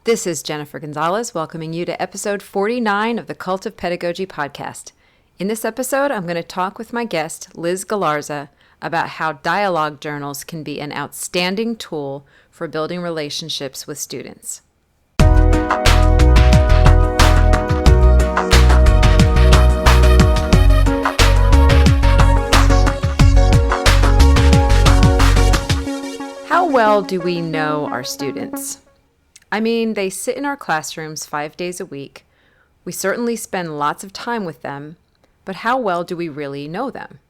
This is Jennifer Gonzalez welcoming you to episode 49 of the Cult of Pedagogy podcast. In this episode, I'm going to talk with my guest, Liz Galarza, about how dialogue journals can be an outstanding tool for building relationships with students. How well do we know our students? I mean, they sit in our classrooms 5 days a week. We certainly spend lots of time with them, but how well do we really know them?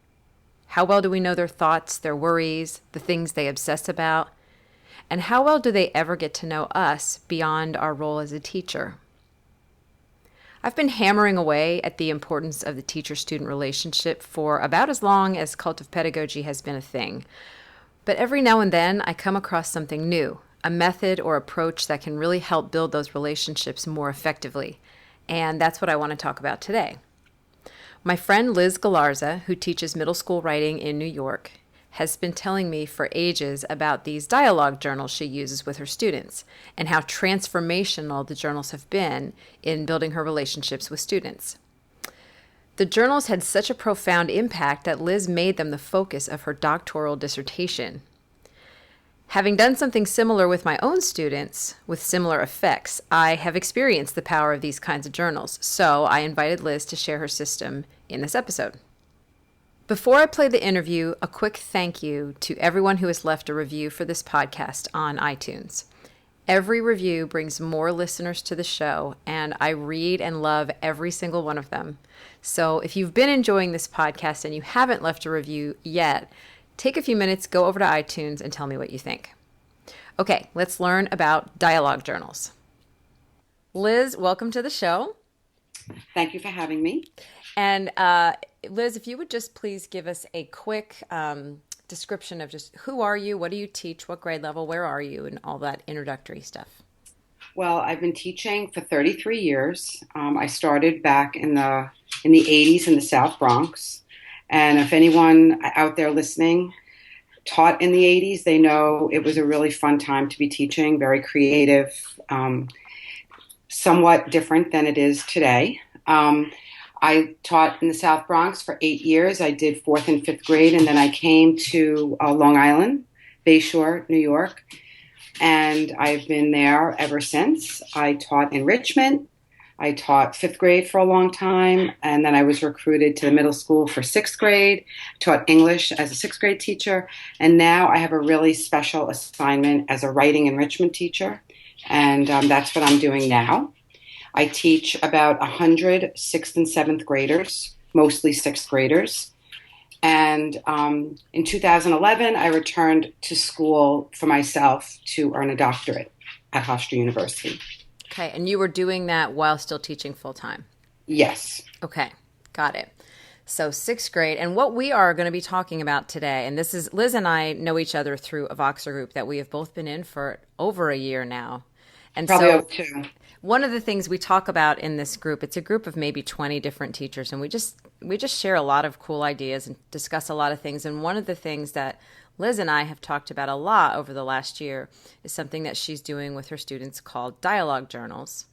How well do we know their thoughts, their worries, the things they obsess about? And how well do they ever get to know us beyond our role as a teacher? I've been hammering away at the importance of the teacher-student relationship for about as long as Cult of Pedagogy has been a thing. But every now and then I come across something new, a method or approach that can really help build those relationships more effectively. And that's what I want to talk about today. My friend Liz Galarza, who teaches middle school writing in New York, has been telling me for ages about these dialogue journals she uses with her students and how transformational the journals have been in building her relationships with students. The journals had such a profound impact that Liz made them the focus of her doctoral dissertation. Having done something similar with my own students, with similar effects, I have experienced the power of these kinds of journals, so I invited Liz to share her system in this episode. Before I play the interview, a quick thank you to everyone who has left a review for this podcast on iTunes. Every review brings more listeners to the show, and I read and love every single one of them. So if you've been enjoying this podcast and you haven't left a review yet, take a few minutes, go over to iTunes, and tell me what you think. Okay, let's learn about dialogue journals. Liz, welcome to the show. Thank you for having me. And Liz, if you would just please give us a quick description of just who are you, what do you teach, what grade level, where are you, and all that introductory stuff. Well, I've been teaching for 33 years. I started back in the 80s in the South Bronx. And if anyone out there listening taught in the 80s, they know it was a really fun time to be teaching, very creative, somewhat different than it is today. I taught in the South Bronx for 8 years. I did 4th and 5th grade, and then I came to Long Island, Bayshore, New York, and I've been there ever since. I taught enrichment. I taught 5th grade for a long time, and then I was recruited to the middle school for 6th grade, taught English as a 6th grade teacher, and now I have a really special assignment as a writing enrichment teacher, and that's what I'm doing now. I teach about 100 6th and 7th graders, mostly 6th graders, and in 2011, I returned to school for myself to earn a doctorate at Hofstra University. Okay, and you were doing that while still teaching full-time? Yes. Okay, got it. So 6th grade, and what we are going to be talking about today, and this is, Liz and I know each other through a Voxer group that we have both been in for over a year now. And Probably so over 2. One of the things we talk about in this group, it's a group of maybe 20 different teachers, and we just share a lot of cool ideas and discuss a lot of things. And one of the things that Liz and I have talked about a lot over the last year is something that she's doing with her students called dialogue journals.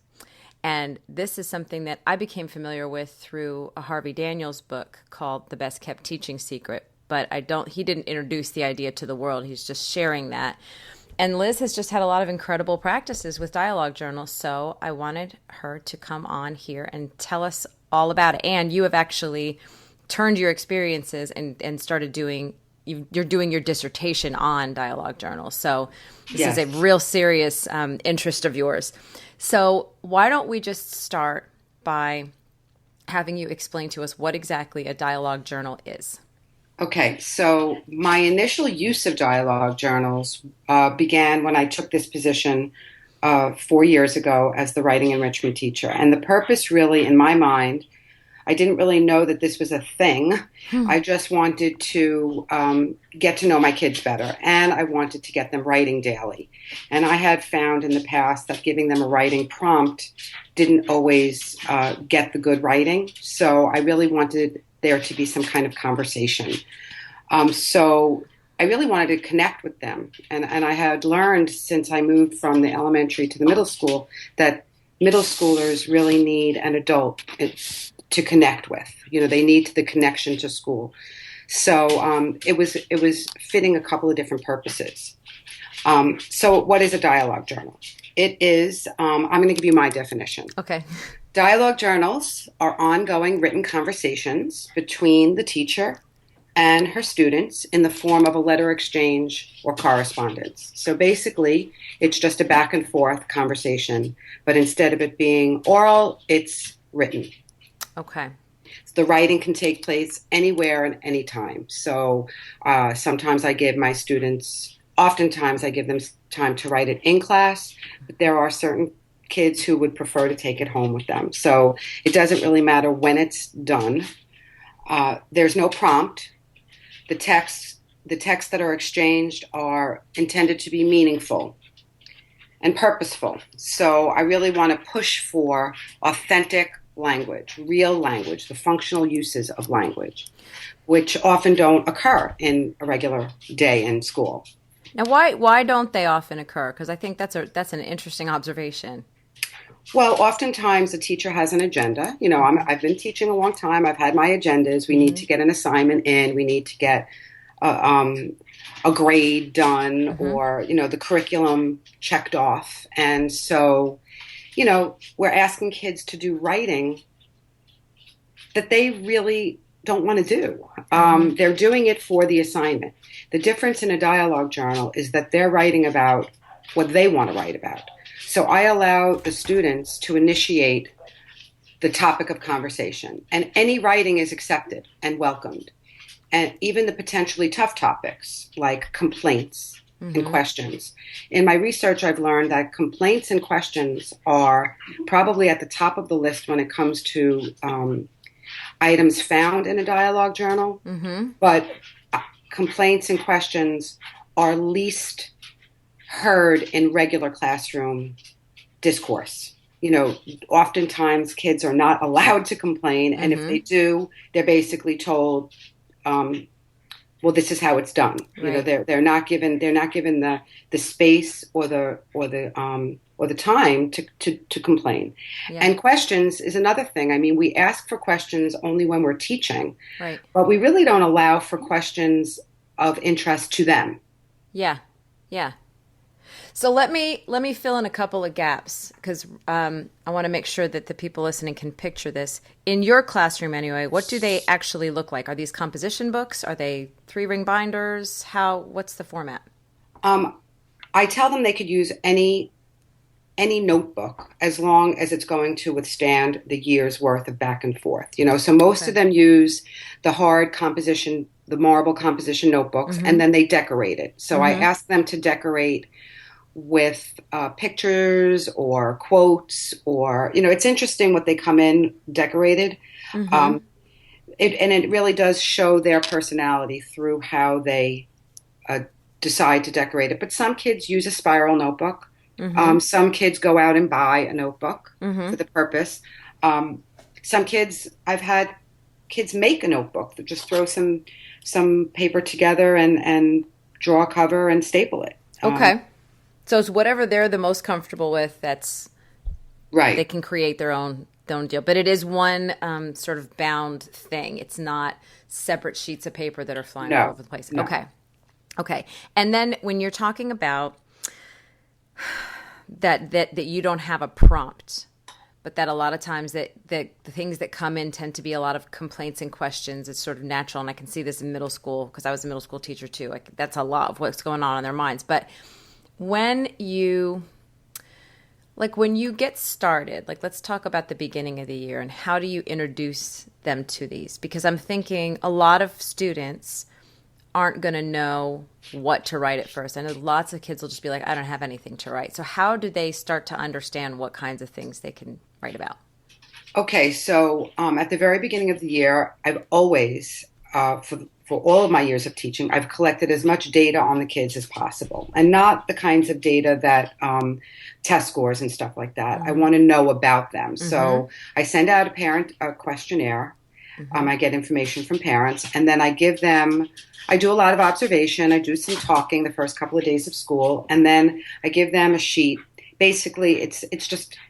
And this is something that I became familiar with through a Harvey Daniels book called The Best Kept Teaching Secret. But he didn't introduce the idea to the world. He's just sharing that. And Liz has just had a lot of incredible practices with dialogue journals. So I wanted her to come on here and tell us all about it. And you have actually turned your experiences and started doing you're doing your dissertation on dialogue journals. So this is a real serious interest of yours. So why don't we just start by having you explain to us what exactly a dialogue journal is? Okay, so my initial use of dialogue journals began when I took this position 4 years ago as the writing enrichment teacher. And the purpose really, in my mind, I didn't really know that this was a thing. I just wanted to get to know my kids better, and I wanted to get them writing daily. And I had found in the past that giving them a writing prompt didn't always get the good writing. So I really wanted there to be some kind of conversation. So I really wanted to connect with them. And I had learned since I moved from the elementary to the middle school that middle schoolers really need an adult to connect with. They need the connection to school. So it was fitting a couple of different purposes. So what is a dialogue journal? It is, I'm going to give you my definition. Okay. Dialogue journals are ongoing written conversations between the teacher and her students in the form of a letter exchange or correspondence. So basically, it's just a back and forth conversation, but instead of it being oral, it's written. Okay. The writing can take place anywhere and anytime. So sometimes I give my students, oftentimes I give them time to write it in class, but there are certain kids who would prefer to take it home with them. So it doesn't really matter when it's done. There's no prompt. The texts that are exchanged are intended to be meaningful and purposeful. So I really want to push for authentic language, real language, the functional uses of language, which often don't occur in a regular day in school. Now, why don't they often occur? Because I think that's an interesting observation. Well, oftentimes a teacher has an agenda. I've been teaching a long time. I've had my agendas. We need to get an assignment in. We need to get a grade done, or the curriculum checked off. And so, we're asking kids to do writing that they really don't want to do. They're doing it for the assignment. The difference in a dialogue journal is that they're writing about what they want to write about. So I allow the students to initiate the topic of conversation, and any writing is accepted and welcomed. And even the potentially tough topics like complaints and questions. In my research, I've learned that complaints and questions are probably at the top of the list when it comes to items found in a dialogue journal, but complaints and questions are least heard in regular classroom discourse. Oftentimes kids are not allowed to complain, and if they do, they're basically told, well, this is how it's done. Right. They're not given the space or the time to complain. Yeah. And questions is another thing. I mean, we ask for questions only when we're teaching, Right. but we really don't allow for questions of interest to them. Yeah. Yeah. So let me fill in a couple of gaps, because I want to make sure that the people listening can picture this. In your classroom anyway, what do they actually look like? Are these composition books? Are they 3-ring binders? What's the format? I tell them they could use any notebook as long as it's going to withstand the year's worth of back and forth. So most of them use the marble composition notebooks, and then they decorate it. So I ask them to decorate with pictures or quotes, or it's interesting what they come in decorated, it really does show their personality through how they decide to decorate it. But some kids use a spiral notebook. Some kids go out and buy a notebook for the purpose. I've had kids make a notebook that just throw some paper together and draw a cover and staple it. Okay. So it's whatever they're the most comfortable with. That's right. They can create their own deal, but it is one sort of bound thing. It's not separate sheets of paper that are flying all over the place. No. Okay. And then when you're talking about that you don't have a prompt, but that a lot of times that the things that come in tend to be a lot of complaints and questions. It's sort of natural, and I can see this in middle school because I was a middle school teacher too. Like, that's a lot of what's going on in their minds. But when you get started, let's talk about the beginning of the year and how do you introduce them to these? Because I'm thinking a lot of students aren't going to know what to write at first. I know lots of kids will just be like, I don't have anything to write. So how do they start to understand what kinds of things they can write about? Okay, so at the very beginning of the year, I've always, for all of my years of teaching, I've collected as much data on the kids as possible, and not the kinds of data that test scores and stuff like that. I want to know about them. So I send out a parent questionnaire. I get information from parents, and then I give them. I do a lot of observation. I do some talking the first couple of days of school, and then I give them a sheet. Basically, it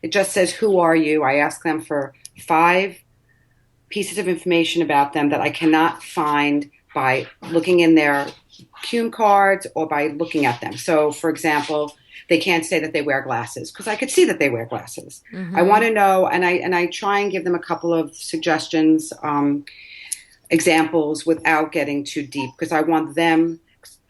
just says who are you. I ask them for 5 pieces of information about them that I cannot find by looking in their cue cards or by looking at them. So, for example, they can't say that they wear glasses because I could see that they wear glasses. I want to know, and I try and give them a couple of suggestions, examples without getting too deep because I want them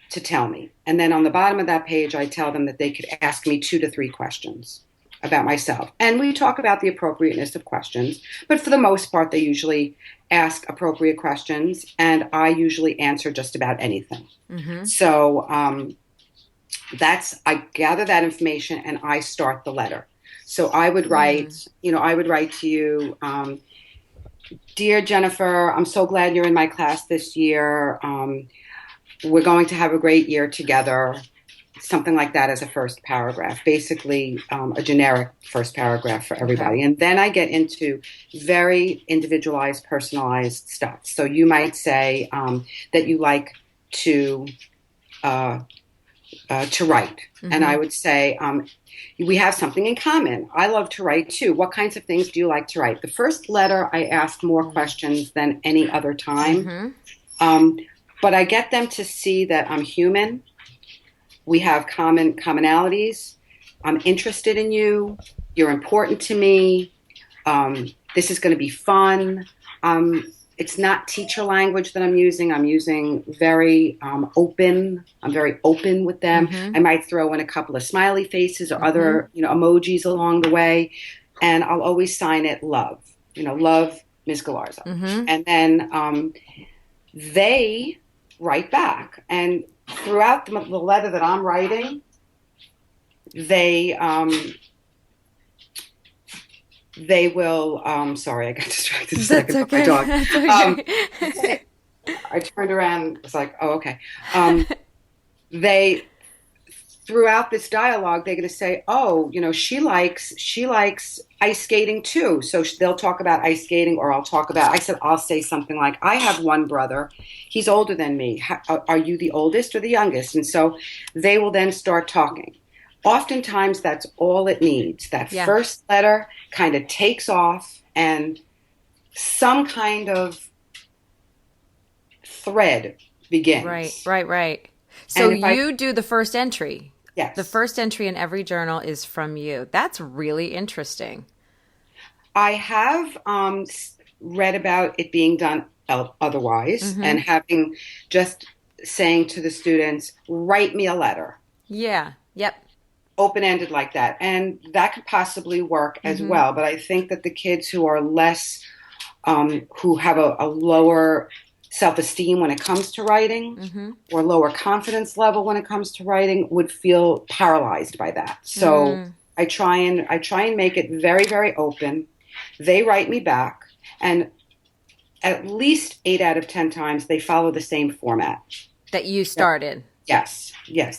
to tell me. And then on the bottom of that page, I tell them that they could ask me 2 to 3 questions about myself. And we talk about the appropriateness of questions, but for the most part, they usually ask appropriate questions, and I usually answer just about anything. So I gather that information and I start the letter. So I would write, I would write to you, Dear Jennifer, I'm so glad you're in my class this year. We're going to have a great year together. Something like that as a first paragraph, basically a generic first paragraph for everybody. Okay. And then I get into very individualized, personalized stuff. So you might say that you like to write. And I would say, we have something in common. I love to write too. What kinds of things do you like to write? The first letter, I ask more questions than any other time. But I get them to see that I'm human. We have commonalities. I'm interested in you. You're important to me. This is going to be fun. It's not teacher language that I'm using. I'm using very open. I'm very open with them. I might throw in a couple of smiley faces or other emojis along the way. And I'll always sign it love. Love, Ms. Galarza. And then they write back. And throughout the letter that I'm writing, they will. Sorry, I got distracted a second by my dog. Okay. I turned around. It's like, oh, okay. They throughout this dialogue, they're going to say, oh, she likes ice skating too. So they'll talk about ice skating, or I'll say something like, I have one brother. He's older than me. Are you the oldest or the youngest? And so they will then start talking. Oftentimes that's all it needs. That first letter kind of takes off and some kind of thread begins. Right. So you do the first entry. Yes. The first entry in every journal is from you. That's really interesting. I have read about it being done otherwise and having just saying to the students, write me a letter. Yeah. Yep. Open-ended like that. And that could possibly work as well. But I think that the kids who are less, who have a lower self-esteem when it comes to writing or lower confidence level when it comes to writing would feel paralyzed by that. So I try and make it very, very open. They write me back, and at least 8 out of 10 times they follow the same format that you started. Yes.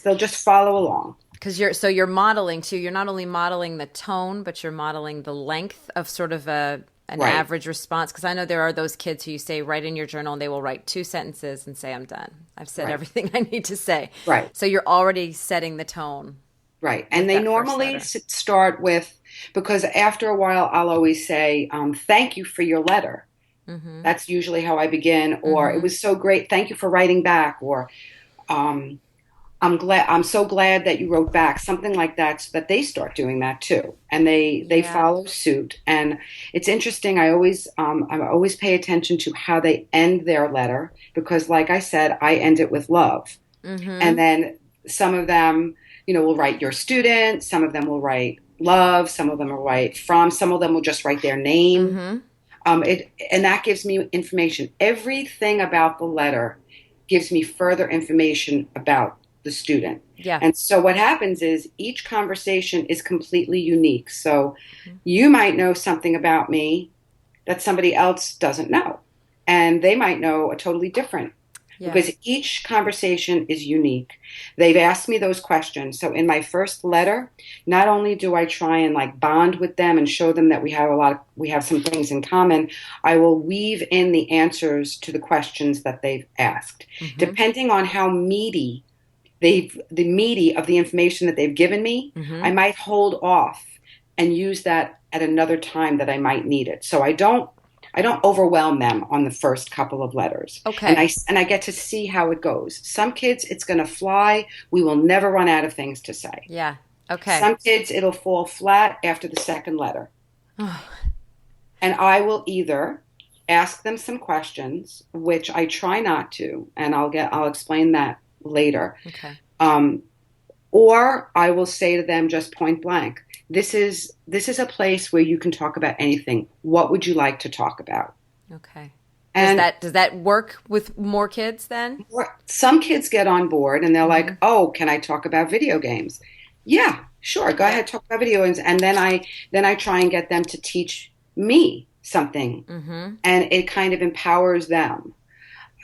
They'll just follow along. Because you're modeling too. You're not only modeling the tone, but you're modeling the length of sort of an average response. Because I know there are those kids who you say write in your journal, and they will write 2 sentences and say, I'm done. I've said everything I need to say. Right. So you're already setting the tone. Right. And they normally start with, because after a while I'll always say, thank you for your letter. That's usually how I begin. Or it was so great. Thank you for writing back. Or I'm so glad that you wrote back, something like that, so that they start doing that too. And they follow suit. And it's interesting. I always pay attention to how they end their letter, because like I said, I end it with love. And then some of them, will write your student. Some of them will write love. Some of them will write from. Some of them will just write their name. And that gives me information. Everything about the letter gives me further information about the student. Yeah. And so what happens is each conversation is completely unique. So you might know something about me that somebody else doesn't know. And they might know a totally different Yeah. because each conversation is unique. They've asked me those questions. So in my first letter, not only do I try and like bond with them and show them that we have some things in common, I will weave in the answers to the questions that they've asked. Mm-hmm. Depending on how meaty the meaty of the information that they've given me, Mm-hmm. I might hold off and use that at another time that I might need it. So I don't overwhelm them on the first couple of letters. Okay. And I get to see how it goes. Some kids it's going to fly. We will never run out of things to say. Yeah. Okay. Some kids it'll fall flat after the second letter. And I will either ask them some questions, which I try not to, and I'll explain that later. Okay. Um, or I will say to them just point blank, this is a place where you can talk about anything. What would you like to talk about? Okay. And Does that work with more kids then? some kids get on board and they're Mm-hmm. like, "Oh, can I talk about video games?" Yeah, sure. Go Yeah. ahead, talk about video games. And then I try and get them to teach me something, Mm-hmm. and it kind of empowers them.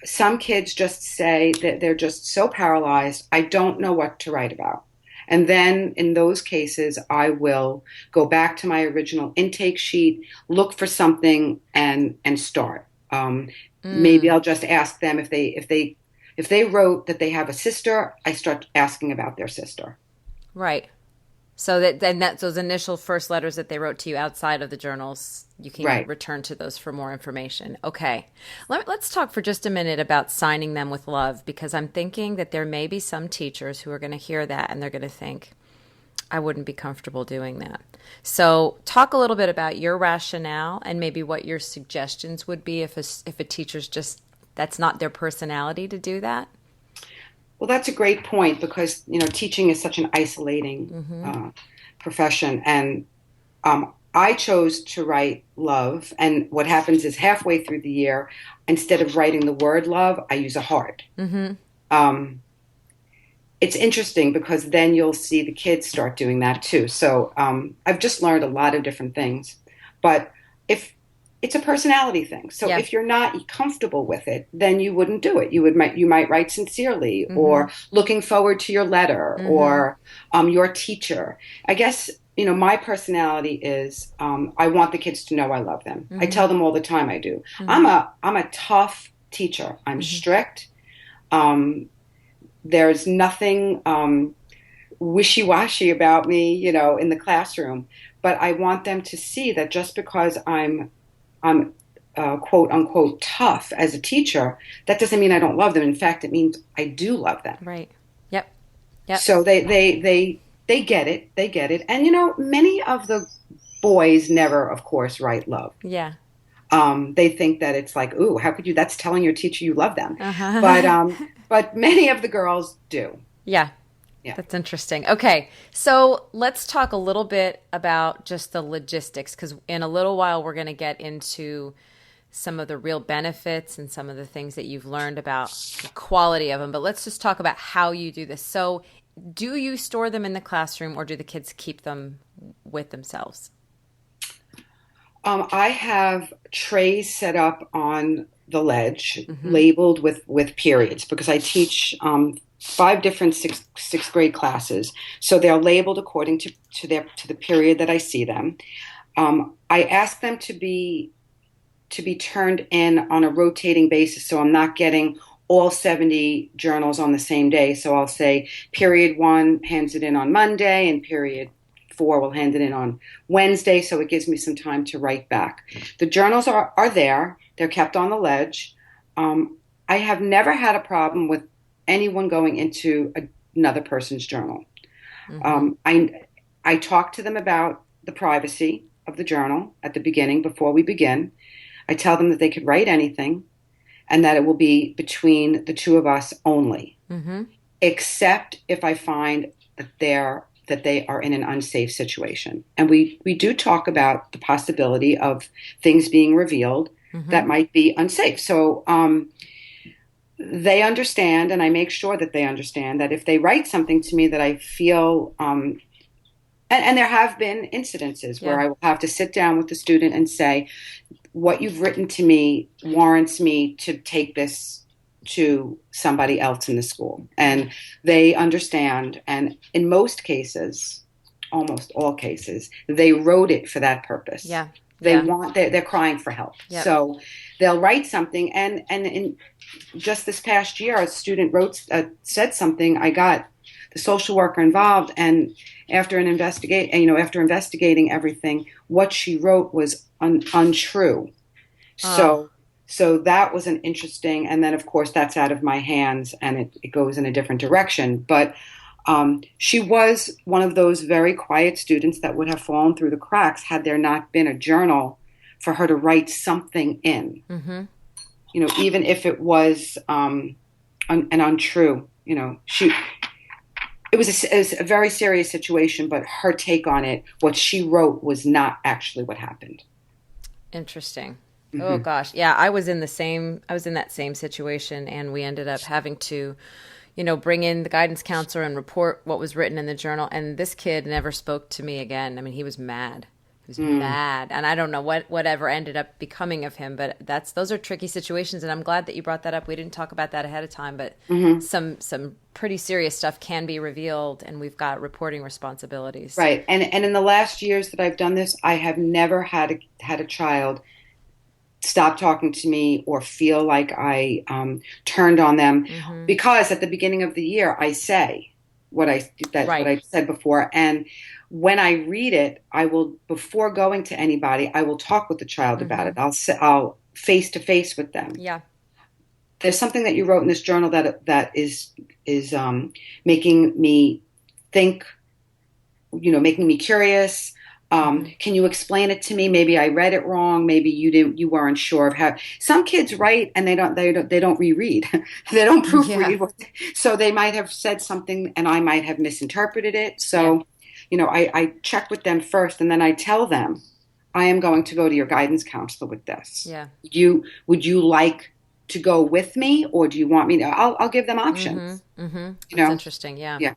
Some kids just say that they're just so paralyzed, I don't know what to write about. And then in those cases, I will go back to my original intake sheet, look for something, and start. Maybe Mm. I'll just ask them if they wrote that they have a sister. I start asking about their sister. Right. So that's those initial first letters that they wrote to you outside of the journals, you can Right. return to those for more information. Okay. Let's talk for just a minute about signing them with love, because I'm thinking that there may be some teachers who are going to hear that and they're going to think, I wouldn't be comfortable doing that. So talk a little bit about your rationale and maybe what your suggestions would be if a teacher's just, that's not their personality to do that. Well, that's a great point because teaching is such an isolating Mm-hmm. profession, and I chose to write love. And what happens is halfway through the year, instead of writing the word love, I use a heart. Mm-hmm. Um, it's interesting because then you'll see the kids start doing that too. So I've just learned a lot of different things. But if it's a personality thing, so Yeah. if you're not comfortable with it, then you wouldn't do it. You might write sincerely, Mm-hmm. or looking forward to your letter, Mm-hmm. or your teacher. I guess my personality is I want the kids to know I love them. I Mm-hmm. tell them all the time I do. Mm-hmm. I'm a tough teacher. I'm Mm-hmm. strict. Um, there's nothing wishy-washy about me, in the classroom. But I want them to see that just because I'm quote unquote tough as a teacher, that doesn't mean I don't love them. In fact, it means I do love them. Right. Yep. Yep. So they get it. They get it. And many of the boys never, of course, write love. Yeah. They think that it's like, ooh, how could you? That's telling your teacher you love them. But Uh-huh. but many of the girls do. Yeah. Yeah. That's interesting. Okay. So let's talk a little bit about just the logistics, because in a little while we're going to get into some of the real benefits and some of the things that you've learned about the quality of them. But let's just talk about how you do this. So do you store them in the classroom or do the kids keep them with themselves? I have trays set up on the ledge, Mm-hmm. labeled with periods, because I teach five different sixth grade classes, so they're labeled according to the period that I see them. I ask them to be turned in on a rotating basis, so I'm not getting all 70 journals on the same day. So I'll say period 1 hands it in on Monday, and period 4 will hand it in on Wednesday, so it gives me some time to write back. The journals are there. They're kept on the ledge. I have never had a problem with anyone going into another person's journal. Mm-hmm. I talk to them about the privacy of the journal at the beginning before we begin. I tell them that they could write anything and that it will be between the two of us only, Mm-hmm. except if I find that they are in an unsafe situation. And we do talk about the possibility of things being revealed Mm-hmm. that might be unsafe. So they understand, and I make sure that they understand that if they write something to me that I feel, and there have been incidences where Yeah. I will have to sit down with the student and say, what you've written to me warrants me to take this to somebody else in the school, and they understand. And in most cases, almost all cases, they wrote it for that purpose. Yeah. They Yeah. want they're crying for help. Yep. So they'll write something, and in just this past year, a student wrote said something. I got the social worker involved, and after after investigating everything, what she wrote was untrue. Oh, So that was an interesting, and then of course that's out of my hands, and it goes in a different direction. But she was one of those very quiet students that would have fallen through the cracks had there not been a journal for her to write something in. mm-hmm. Even if it was an untrue. It was a very serious situation, but her take on it, what she wrote, was not actually what happened. Interesting. Oh Mm-hmm. gosh. Yeah, I was in that same situation, and we ended up having to, bring in the guidance counselor and report what was written in the journal. And this kid never spoke to me again. I mean, he was mad. He was mad. And I don't know whatever ended up becoming of him, but those are tricky situations. And I'm glad that you brought that up. We didn't talk about that ahead of time, but some pretty serious stuff can be revealed, and we've got reporting responsibilities. Right. And in the last years that I've done this, I have never had a child stop talking to me or feel like I turned on them, because at the beginning of the year I say what I said before, and when I read it, I will, before going to anybody, I will talk with the child about it. I'll face to face with them. Yeah. There's something that you wrote in this journal that is making me think, making me curious. Can you explain it to me? Maybe I read it wrong. Maybe you weren't sure of how. Some kids write and they don't reread. They don't proofread. Yeah. So they might have said something and I might have misinterpreted it. So, I check with them first, and then I tell them, I am going to go to your guidance counselor with this. Yeah. Would you like to go with me, or do you want me to? I'll give them options. That's interesting. Yeah. Yeah.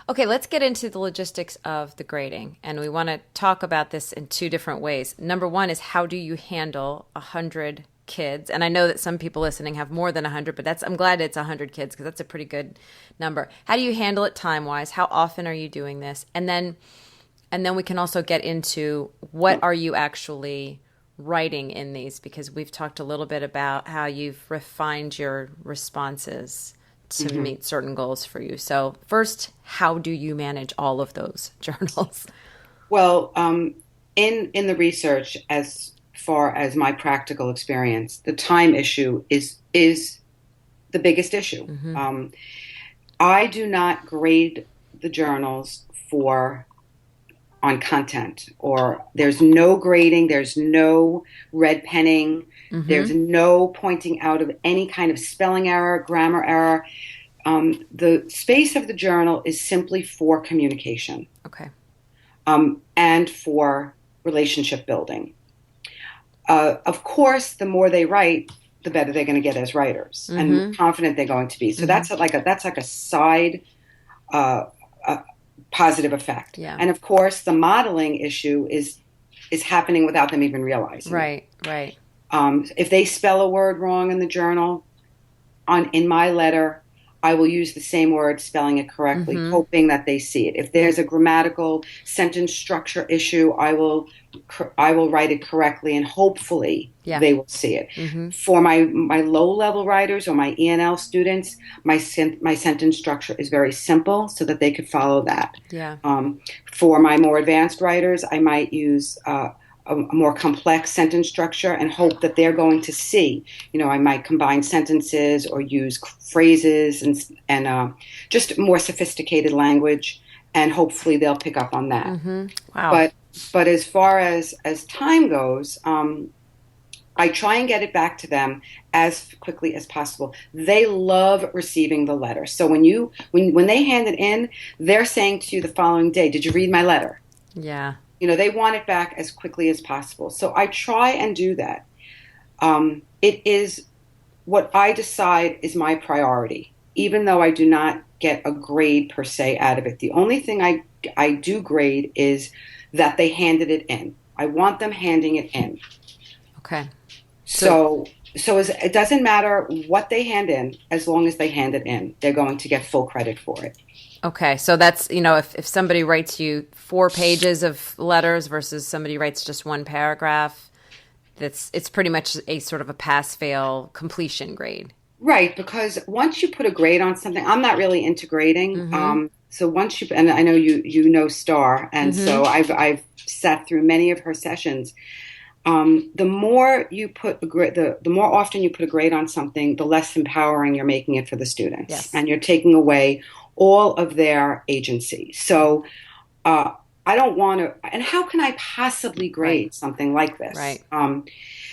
Okay, let's get into the logistics of the grading. And we want to talk about this in two different ways. Number one is, how do you handle 100 kids? And I know that some people listening have more than 100, but I'm glad it's 100 kids, because that's a pretty good number. How do you handle it time-wise? How often are you doing this? And then we can also get into, what are you actually writing in these? Because we've talked a little bit about how you've refined your responses to meet certain goals for you. So first, how do you manage all of those journals? Well, in the research, as far as my practical experience, the time issue is the biggest issue. I do not grade the journals on content, or there's no grading, there's no red penning, there's no pointing out of any kind of spelling error, grammar error. The space of the journal is simply for communication. Okay. And for relationship building. Of course, the more they write, the better they're going to get as writers, and the more confident they're going to be. So that's like a side positive effect. Yeah. And of course, the modeling issue is happening without them even realizing. Right. If they spell a word wrong in the journal, in my letter, I will use the same word, spelling it correctly, hoping that they see it. If there's a grammatical sentence structure issue, I will write it correctly, and hopefully they will see it. For my low-level writers or my E&L students, my sentence structure is very simple so that they could follow that. Yeah. For my more advanced writers, I might use a more complex sentence structure and hope that they're going to see. I might combine sentences or use phrases and just more sophisticated language, and hopefully they'll pick up on that. Wow. But as far as time goes, I try and get it back to them as quickly as possible. They love receiving the letter. So when they hand it in, they're saying to you the following day, "Did you read my letter?" Yeah. They want it back as quickly as possible. So I try and do that. It is what I decide is my priority, even though I do not get a grade per se out of it. The only thing I do grade is that they handed it in. I want them handing it in. Okay. So it doesn't matter what they hand in, as long as they hand it in, they're going to get full credit for it. Okay, so that's, if somebody writes you 4 pages of letters versus somebody writes just one paragraph, it's pretty much a sort of a pass fail completion grade. Right, because once you put a grade on something, I'm not really into grading. Mm-hmm. So once you, and I know you know Star, and so Mm-hmm. I've sat through many of her sessions. The more you put a grade, the more often you put a grade on something, the less empowering you're making it for the students, Yes. and you're taking away all of their agency. So uh, I don't want to, and how can I possibly Right. grade something like this? Right.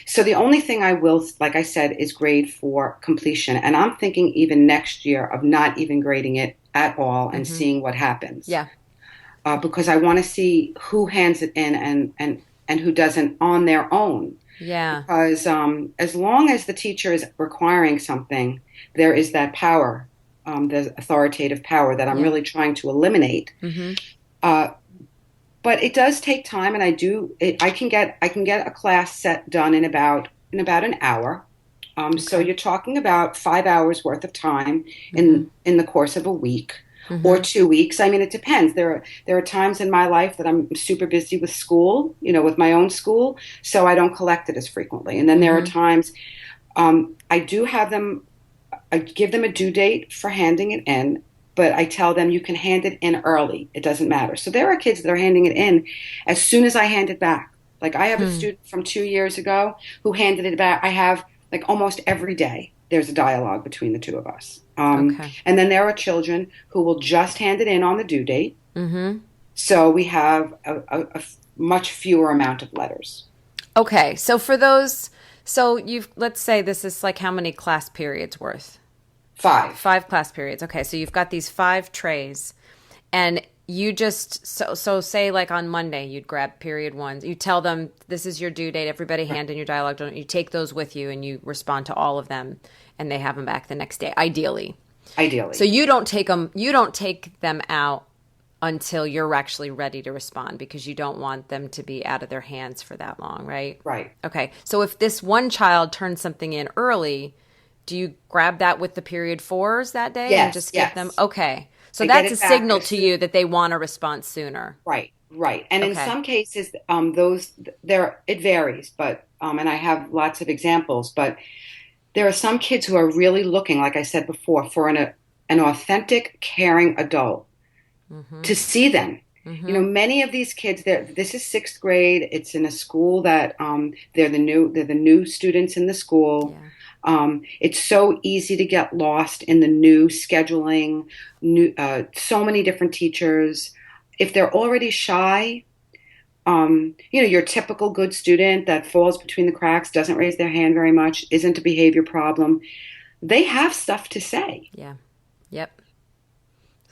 So the only thing I will, like I said, is grade for completion. And I'm thinking even next year of not even grading it at all and Mm-hmm. seeing what happens. Yeah. Because I want to see who hands it in and who doesn't on their own. Yeah. Because as long as the teacher is requiring something, there is that power, the authoritative power that I'm Yeah. really trying to eliminate. Mm-hmm. Uh, but it does take time, and I can get a class set done in about an hour. So Okay. you're talking about 5 hours worth of time Mm-hmm. in the course of a week or Mm-hmm. 2 weeks. I mean, it depends. There are times in my life that I'm super busy with school, with my own school, so I don't collect it as frequently. And then there are Mm-hmm. times I do have them. I give them a due date for handing it in, but I tell them you can hand it in early. It doesn't matter. So there are kids that are handing it in as soon as I hand it back. Like I have a Hmm. student from 2 years ago who handed it back. I have like almost every day there's a dialogue between the two of us. Okay. And then there are children who will just hand it in on the due date. Mm-hmm. So we have a much fewer amount of letters. Okay. So for those, so let's say this is like how many class periods worth? 5. 5 class periods. Okay. So you've got these 5 trays, and you just, so say like on Monday, you'd grab period one. You tell them this is your due date. Everybody hand in your dialogue. Don't you take those with you and you respond to all of them, and they have them back the next day, ideally. So Ideally. you don't take them out until you're actually ready to respond because you don't want them to be out of their hands for that long, right? Right. Okay. So if this one child turns something in early, do you grab that with the period fours that day and Yes, just give them? yes. Okay. So I get that's a it back signal as to soon. you that they want a response sooner. Right, right. And in Okay. some cases, those there it varies, but and I have lots of examples, but there are some kids who are really looking, like I said before, for an authentic, caring adult Mm-hmm. to see them. Mm-hmm. Many of these kids, this is sixth grade. It's in a school that they're the new students in the school. Yeah. It's so easy to get lost in the new scheduling, so many different teachers. If they're already shy, your typical good student that falls between the cracks, doesn't raise their hand very much, isn't a behavior problem. They have stuff to say. Yeah. Yep.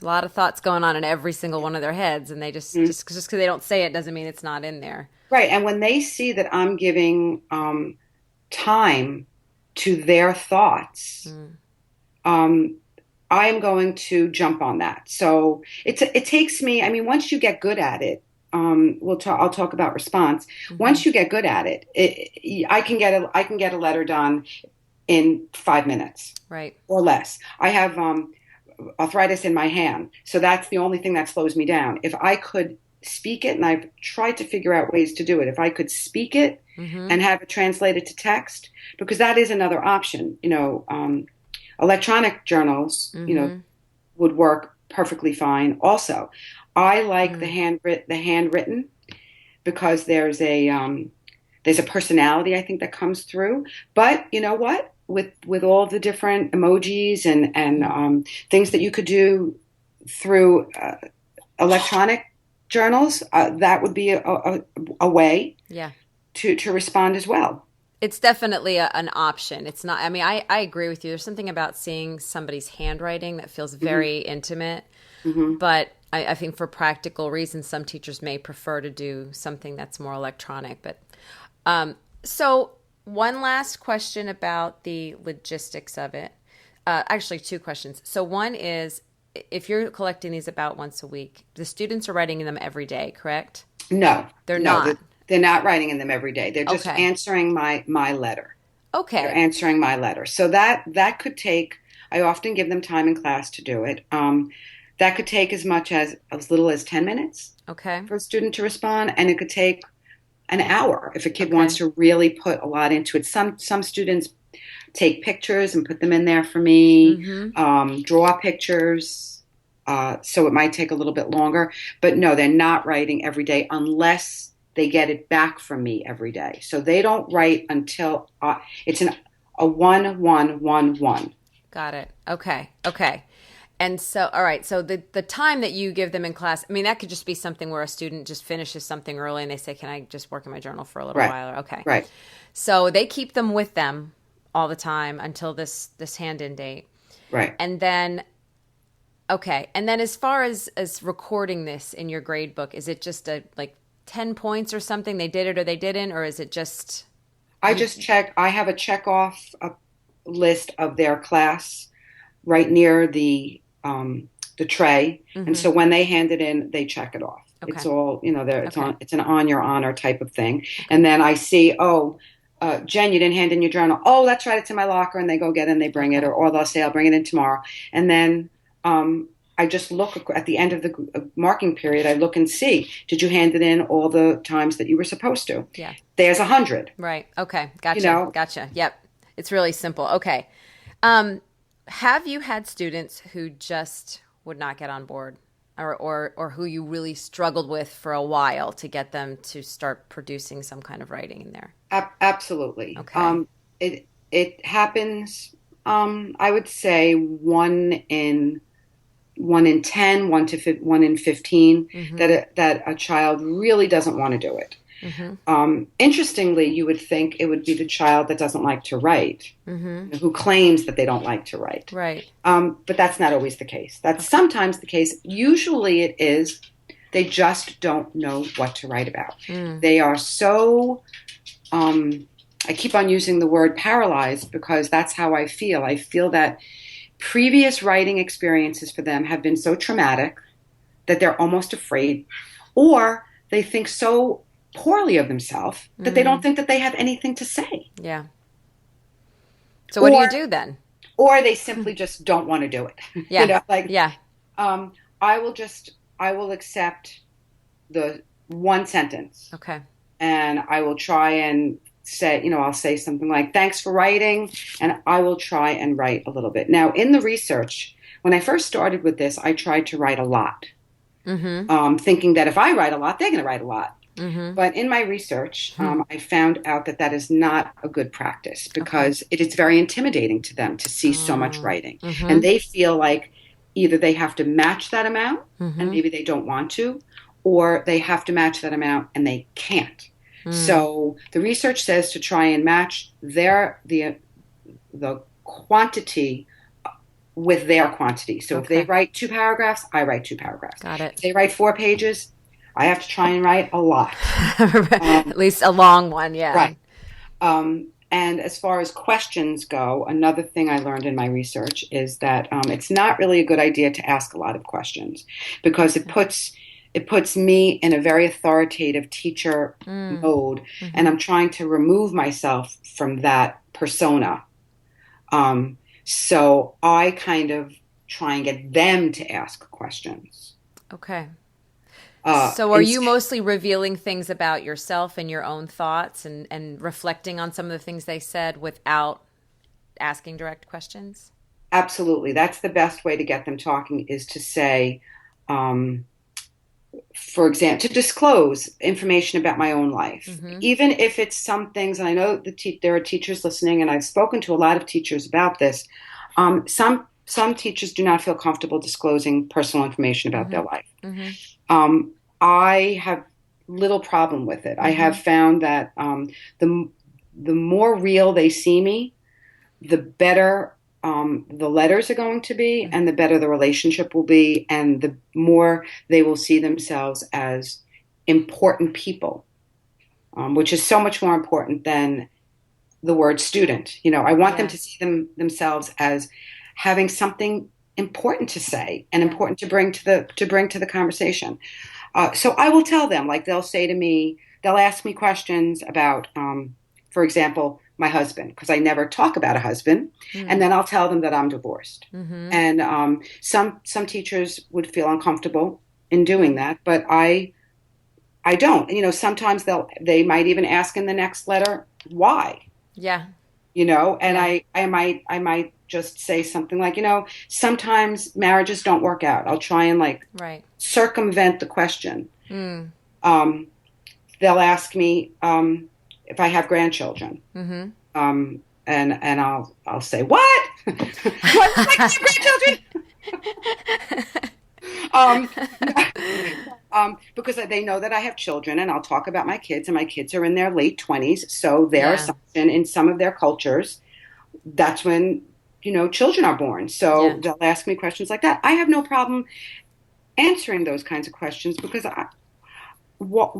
A lot of thoughts going on in every single one of their heads, and they Mm. just because they don't say it doesn't mean it's not in there. Right. And when they see that I'm giving time to their thoughts, Mm. um, I am going to jump on that. So it takes me. I mean, once you get good at it, I'll talk about response. Mm-hmm. Once you get good at it, I can get a letter done in 5 minutes Right. or less. I have arthritis in my hand, so that's the only thing that slows me down. If I could speak it, and I've tried to figure out ways to do it, if I could speak it Mm-hmm. and have it translated to text, because that is another option. Electronic journals, Mm-hmm. would work perfectly fine. Also, I like Mm. the handwritten because there's a personality I think that comes through. But you know what? With all the different emojis and things that you could do through electronic journals, that would be a way Yeah. to respond as well. It's definitely an option. It's not, I mean, I agree with you. There's something about seeing somebody's handwriting that feels Hmm. very intimate, Hmm. but I think for practical reasons, some teachers may prefer to do something that's more electronic. But so, one last question about the logistics of it. Actually, 2 questions. So, one is if you're collecting these about once a week, the students are writing them every day, correct? No, They're no, not. they're not writing in them every day. They're just Okay. answering my letter. They're Okay. answering my letter. So that could take. I often give them time in class to do it. That could take as little as 10 minutes Okay. for a student to respond, and it could take an hour if a kid wants Okay. to really put a lot into it. Some students take pictures and put them in there for me, Mm-hmm. draw pictures. So it might take a little bit longer, but no, they're not writing every day unless they get it back from me every day. So they don't write until it's a 1-1-1-1. Got it. Okay. Okay. And so, all right. So the time that you give them in class, I mean, that could just be something where a student just finishes something early and they say, "Can I just work in my journal for a little Right, while?" Okay. right, So they keep them with them all the time until this hand-in date. right. And then okay. And then as far as recording this in your grade book, is it just a like 10 points or something? They did it or they didn't, or is it just I you just check. I have a check off a list of their class right near the tray, and Mhm. so when they hand it in, they check it off. It's Okay. all there. It's Okay. on. It's an on your honor type of thing. Okay. And then I see, oh, Jen, you didn't hand in your journal. Oh, that's right. It's in my locker, and they go get it and they bring it, Okay. or they'll say, I'll bring it in tomorrow. And then I just look at the end of the marking period. I look and see, did you hand it in all the times that you were supposed to? Yeah. There's 100. Right. Okay. You Gotcha. know, Gotcha. Yep. It's really simple. Okay. Um, have you had students who just would not get on board, or who you really struggled with for a while to get them to start producing some kind of writing in there? absolutely. Okay. It happens. I would say one in 10, 1 in 15 Mm-hmm. that a child really doesn't want to do it. Mm-hmm. Interestingly, you would think it would be the child that doesn't like to write, Mm-hmm. who claims that they don't like to write. Right. But that's not always the case. That's Okay. sometimes the case. Usually it is they just don't know what to write about. Mm. They are so, I keep on using the word paralyzed because that's how I feel. I feel that previous writing experiences for them have been so traumatic that they're almost afraid, or they think so poorly of themselves that they don't Mm. think that they have anything to say, Yeah. So what do you or do then? they simply just don't want to do it. Yeah. Like Yeah. um, I will accept the one sentence, Okay. and I will try and say, I'll say something like, thanks for writing, and I will try and write a little bit. Now, in the research, when I first started with this, I tried to write a lot, Mm-hmm. thinking that if I write a lot, they're going to write a lot. Mm-hmm. But in my research, Hmm. I found out that that is not a good practice Okay. because it is very intimidating to them to see so much Oh. writing. And Mm-hmm. they feel like either they have to match that amount and Mm-hmm. maybe they don't want to, or they have to match that amount and they can't. Mm. So the research says to try and match the quantity with their quantity. So if they Okay. write 2 paragraphs, I write 2 paragraphs. Got it. If they write 4 pages, I have to try and write a lot. At least a long one, yeah. Right. And as far as questions go, another thing I learned in my research is that it's not really a good idea to ask a lot of questions because Okay. it puts me in a very authoritative teacher Mm. mode, and Mm-hmm. I'm trying to remove myself from that persona. So I kind of try and get them to ask questions. Okay. Uh, So are and you mostly revealing things about yourself and your own thoughts and reflecting on some of the things they said without asking direct questions? Absolutely, that's the best way to get them talking is to say. Um, for example, to disclose information about my own life, Mm-hmm. even if it's some things, and I know there are teachers listening, and I've spoken to a lot of teachers about this. Some teachers do not feel comfortable disclosing personal information about Mm-hmm. their life. Mm-hmm. I have little problem with it. I Mm-hmm. have found that the the more real they see me, the better the letters are going to be, and the better the relationship will be, and the more they will see themselves as important people, which is so much more important than the word student. I want them Yeah. to see themselves as having something important to say and Yeah. important to bring to the conversation. So I will tell them, like they'll say to me, they'll ask me questions about, for example, my husband because I never talk about a husband, and then I'll tell them that I'm divorced. And some teachers would feel uncomfortable in doing that, but I don't. You know, sometimes they might even ask in the next letter why. Yeah. You know, and Yeah. I might just say something like, you know, sometimes marriages don't work out. I'll try and like Right. circumvent the question. Mm. Um, they'll ask me if I have grandchildren. Mm-hmm. And I'll say, what? What? Like I have grandchildren? Um, because they know that I have children, and I'll talk about my kids, and my kids are in their late 20s. So their Yeah. assumption in some of their cultures, that's when, you know, children are born. Yeah. So they'll ask me questions like that. I have no problem answering those kinds of questions because what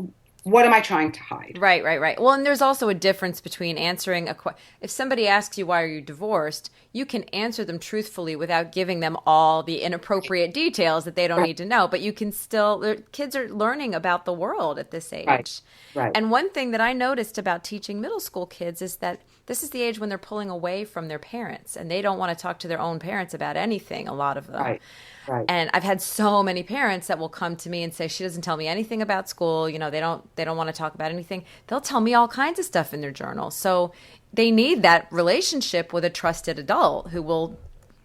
what am I trying to hide? Right, right, right. Well, and there's also a difference between answering if somebody asks you why are you divorced, you can answer them truthfully without giving them all the inappropriate details that they don't Right, need to know, but you can still kids are learning about the world at this right, age. right, And one thing that I noticed about teaching middle school kids is that this is the age when they're pulling away from their parents and they don't want to talk to their own parents about anything, a lot of them. right, right. And I've had so many parents that will come to me and say she doesn't tell me anything about school. You know, they don't want to talk about anything. They'll tell me all kinds of stuff in their journal. So they need that relationship with a trusted adult who will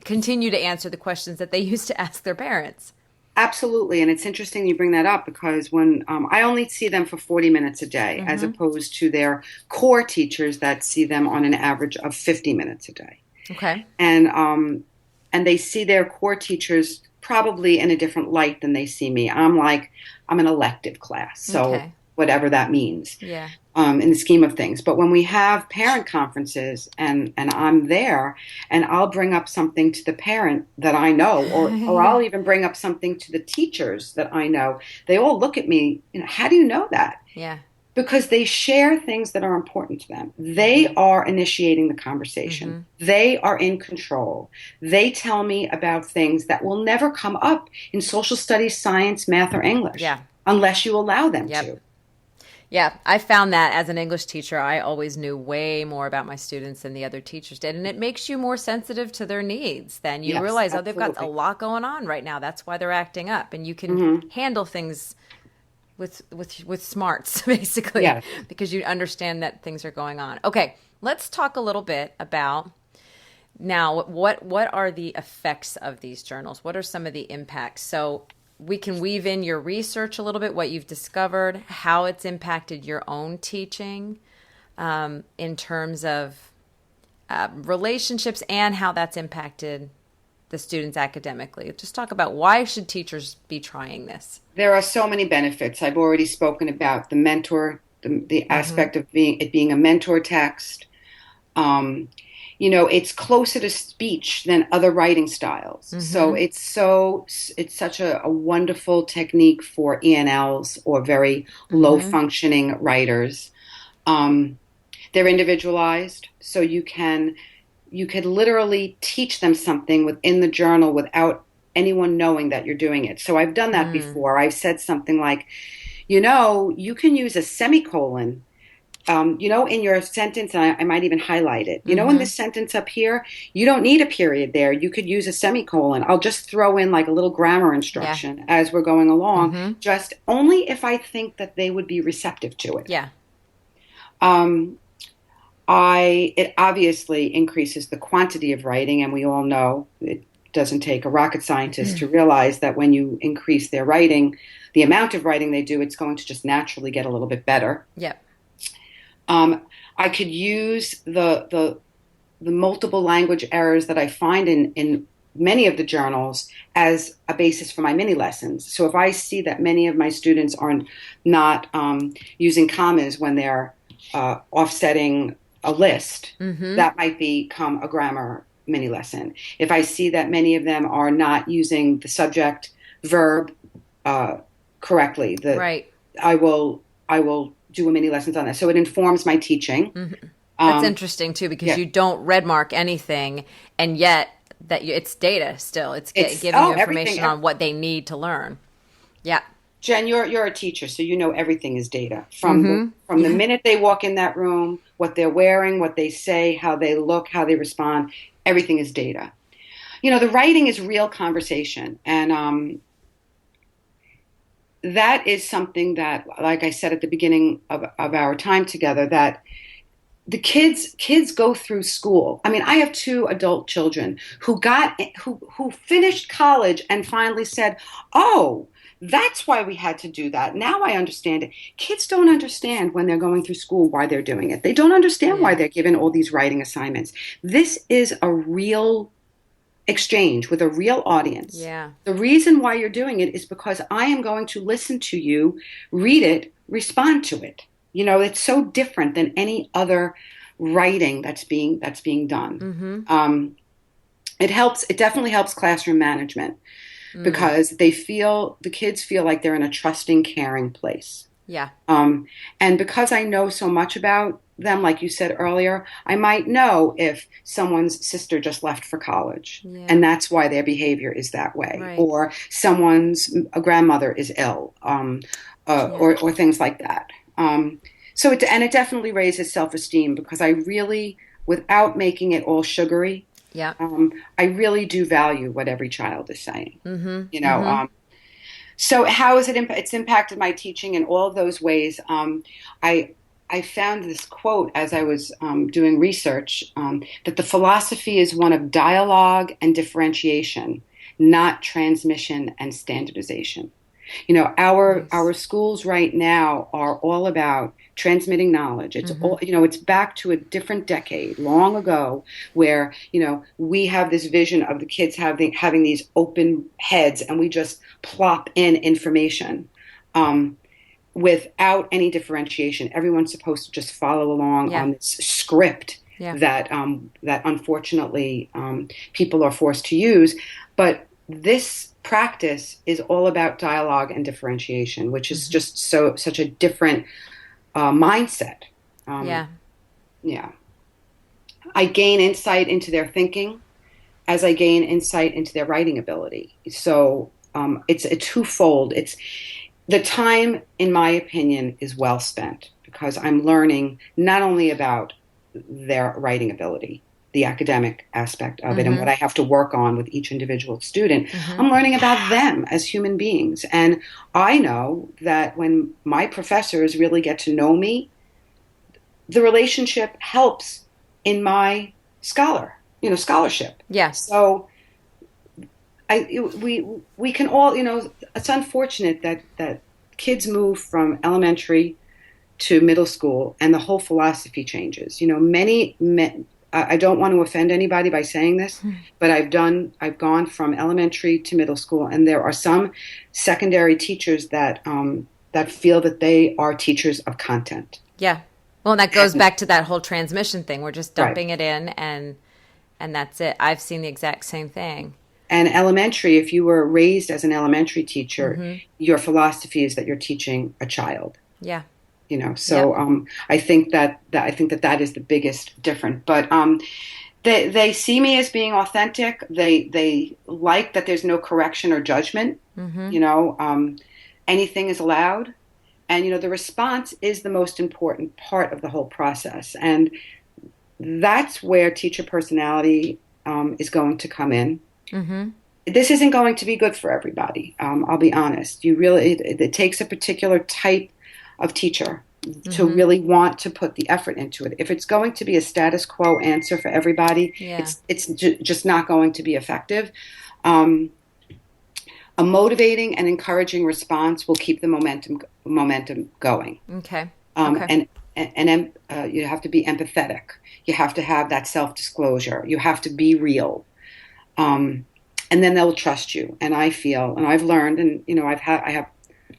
continue to answer the questions that they used to ask their parents. Absolutely. And it's interesting you bring that up because when I only see them for 40 minutes a day, as Mm-hmm. opposed to their core teachers that see them on an average of 50 minutes a day. Okay. And they see their core teachers probably in a different light than they see me. I'm an elective class, so Okay. whatever that means Yeah. in the scheme of things. But when we have parent conferences and I'm there, and I'll bring up something to the parent that I know, or I'll even bring up something to the teachers that I know, they all look at me, you know, how do you know that? Yeah. Because they share things that are important to them. They are initiating the conversation. Mm-hmm. They are in control. They tell me about things that will never come up in social studies, science, math, or English Yeah. unless you allow them Yep. to. Yeah, I found that as an English teacher, I always knew way more about my students than the other teachers did. And it makes you more sensitive to their needs. Then you Yes, realize, oh, they've got a absolutely. lot going on right now. That's why they're acting up. And you can Hmm. handle things with smarts, basically, Yes. because you understand that things are going on. Okay, let's talk a little bit about now what are the effects of these journals? What are some of the impacts? So we can weave in your research a little bit, what you've discovered, how it's impacted your own teaching in terms of relationships and how that's impacted the students academically. Just talk about why should teachers be trying this? There are so many benefits. I've already spoken about the mentor, the Mm-hmm. aspect of being a mentor text. Um, you know, it's closer to speech than other writing styles. So Mm-hmm. it's such a wonderful technique for ENLs or very low Mm-hmm. functioning writers. Um, they're individualized, so you could literally teach them something within the journal without anyone knowing that you're doing it. So I've done that Mm. before. I've said something like, you know, you can use a semicolon, you know, in your sentence, and I might even highlight it. You know, in Mm-hmm. this sentence up here, you don't need a period there. You could use a semicolon. I'll just throw in like a little grammar Yeah. instruction as we're going along, Mm-hmm. just only if I think that they would be receptive to it. Yeah. Um, I it obviously increases the quantity of writing, and we all know it doesn't take a rocket scientist to realize that when you increase their writing, the amount of writing they do, it's going to just naturally get a little bit better. Yep. Um, I could use the multiple language errors that I find in many of the journals as a basis for my mini lessons. So if I see that many of my students are not using commas when they're offsetting a list, Mm-hmm. that might become a grammar mini lesson. If I see that many of them are not using the subject verb uh, correctly, Right. I will do a mini lessons on that. So it informs my teaching. Mm-hmm. That's Um, interesting too, because yeah, you don't red mark anything, and yet it's data still. It's it's giving you everything. information on what they need to learn. Yeah. Jen, you're a teacher, so you know everything is data. Mm-hmm. From the Yeah. minute they walk in that room, what they're wearing, what they say, how they look, how they respond, everything is data. The writing is real conversation, and that is something that, like I said at the beginning of our time together, that the kids go through school. I mean, I have two adult children who finished college and finally said, "Oh, that's why we had to do that. Now I understand it." Kids don't understand when they're going through school why they're doing it. They don't understand why Yeah. they're given all these writing assignments. This is a real exchange with a real audience. Yeah. The reason why you're doing it is because I am going to listen to you, read it, respond to it. It's so different than any other writing that's being done. Mm-hmm. It definitely helps classroom management Mm. because the kids feel like they're in a trusting, caring place. Yeah. Um, and because I know so much about them, like you said earlier, I might know if someone's sister just left for college and Yeah. that's why their behavior is that way, Right. or someone's a grandmother is ill, Yeah. or things like that. It definitely raises self-esteem because I really, without making it all sugary, Yeah. I really do value what every child is saying. Mm-hmm. You know, Mm-hmm. um, so how is it? It's impacted my teaching in all of those ways. I I found this quote as I was doing research that the philosophy is one of dialogue and differentiation, not transmission and standardization. Our Nice. schools right now are all about transmitting knowledge. It's Mm-hmm. all, it's back to a different decade, long ago, where, we have this vision of the kids having these open heads and we just plop in information. Um, Without any differentiation. Everyone's supposed to just follow along Yeah. on this script Yeah. that unfortunately people are forced to use. But this practice is all about dialogue and differentiation, which is Mm-hmm. just such a different mindset. Um, Yeah. yeah, I gain insight into their thinking as I gain insight into their writing ability. So it's a twofold. It's the time, in my opinion, is well spent because I'm learning not only about their writing ability, the academic aspect of it, and what Mm-hmm. I have to work on with each individual student. Mm-hmm. I'm learning about them as human beings. And I know that when my professors really get to know me, the relationship helps in my scholarship. Yeah. So we can all, it's unfortunate that kids move from elementary to middle school and the whole philosophy changes. Many men, I don't want to offend anybody by saying this, but I've gone from elementary to middle school, and there are some secondary teachers that feel that they are teachers of content. Yeah. Well, and that goes And, back to that whole transmission thing. We're just right. dumping it in and that's it. I've seen the exact same thing. And elementary, if you were raised as an elementary teacher, Mm-hmm. your philosophy is that you're teaching a child. Yeah. So Yep. I think that is the biggest difference. But they see me as being authentic. They like that there's no correction or judgment. Mm-hmm. Anything is allowed, and the response is the most important part of the whole process, and that's where teacher personality is going to come in. Mm-hmm. This isn't going to be good for everybody. I'll be honest. It takes a particular type of teacher to Mm-hmm. really want to put the effort into it. If it's going to be a status quo answer for everybody, Yeah. it's just not going to be effective. Um, a motivating and encouraging response will keep the momentum going. Okay. Um, Okay. and you have to be empathetic. You have to have that self disclosure. You have to be real. Um, and then they'll trust you. And I feel, and I've learned, and I have,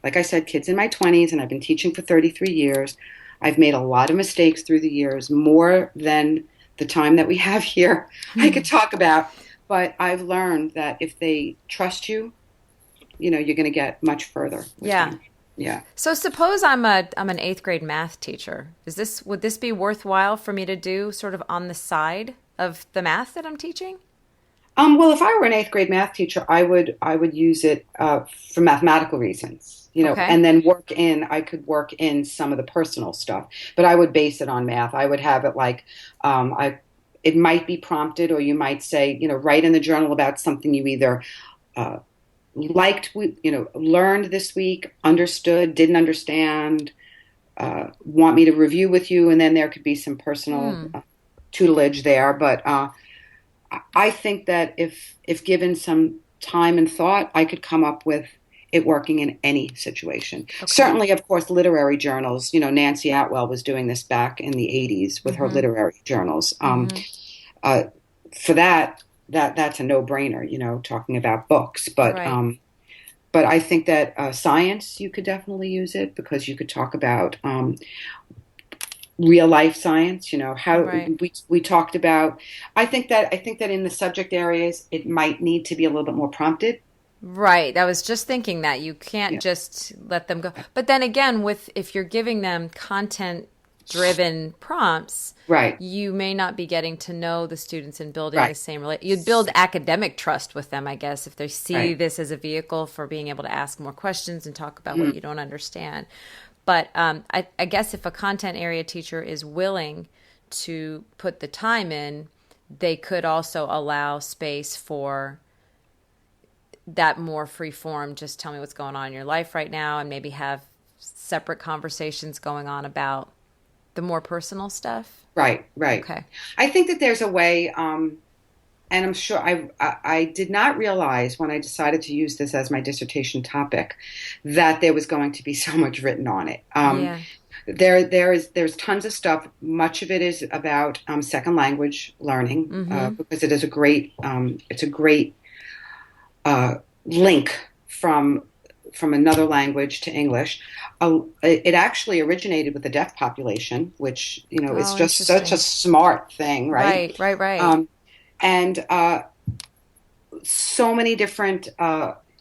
like I said, kids in my 20s, and I've been teaching for 33 years. I've made a lot of mistakes through the years, more than the time that we have here I could talk about. But I've learned that if they trust you, you're going to get much further with Yeah. them. Yeah. So suppose I'm an eighth grade math teacher. Would this be worthwhile for me to do sort of on the side of the math that I'm teaching? Well, if I were an eighth grade math teacher, I would use it for mathematical reasons, Okay. and then I could work in some of the personal stuff, but I would base it on math. I would have it like, it might be prompted, or you might say, write in the journal about something you either uh, liked, learned this week, understood, didn't understand, want me to review with you, and then there could be some personal Hmm. tutelage there, but. I think that if given some time and thought, I could come up with it working in any situation. Okay. Certainly, of course, literary journals. Nancy Atwell was doing this back in the '80s with her Mm-hmm. literary journals. Mm-hmm. Uh, for that's a no-brainer. Talking about books, Right. but I think that science you could definitely use it because you could talk about real life science, how Right. we talked about. I think that in the subject areas it might need to be a little bit more prompted. Right. I was just thinking that you can't Yeah, just let them go. But then again, with if you're giving them content driven prompts, right, you may not be getting to know the students and building the right, same you'd build academic trust with them, I guess, if they see right. this as a vehicle for being able to ask more questions and talk about what Mm, you don't understand. But I guess if a content area teacher is willing to put the time in, they could also allow space for that more free form, just tell me what's going on in your life right now, and maybe have separate conversations going on about the more personal stuff. right, right. Okay. I think that there's a way, and I'm sure I did not realize when I decided to use this as my dissertation topic that there was going to be so much written on it. Yeah. There's tons of stuff. Much of it is about second language learning Mm-hmm. because it's a great uh, link from another language to English. It actually originated with the deaf population, which is Oh, just such a interesting. smart thing, right? Right, right, right. Um, and so many different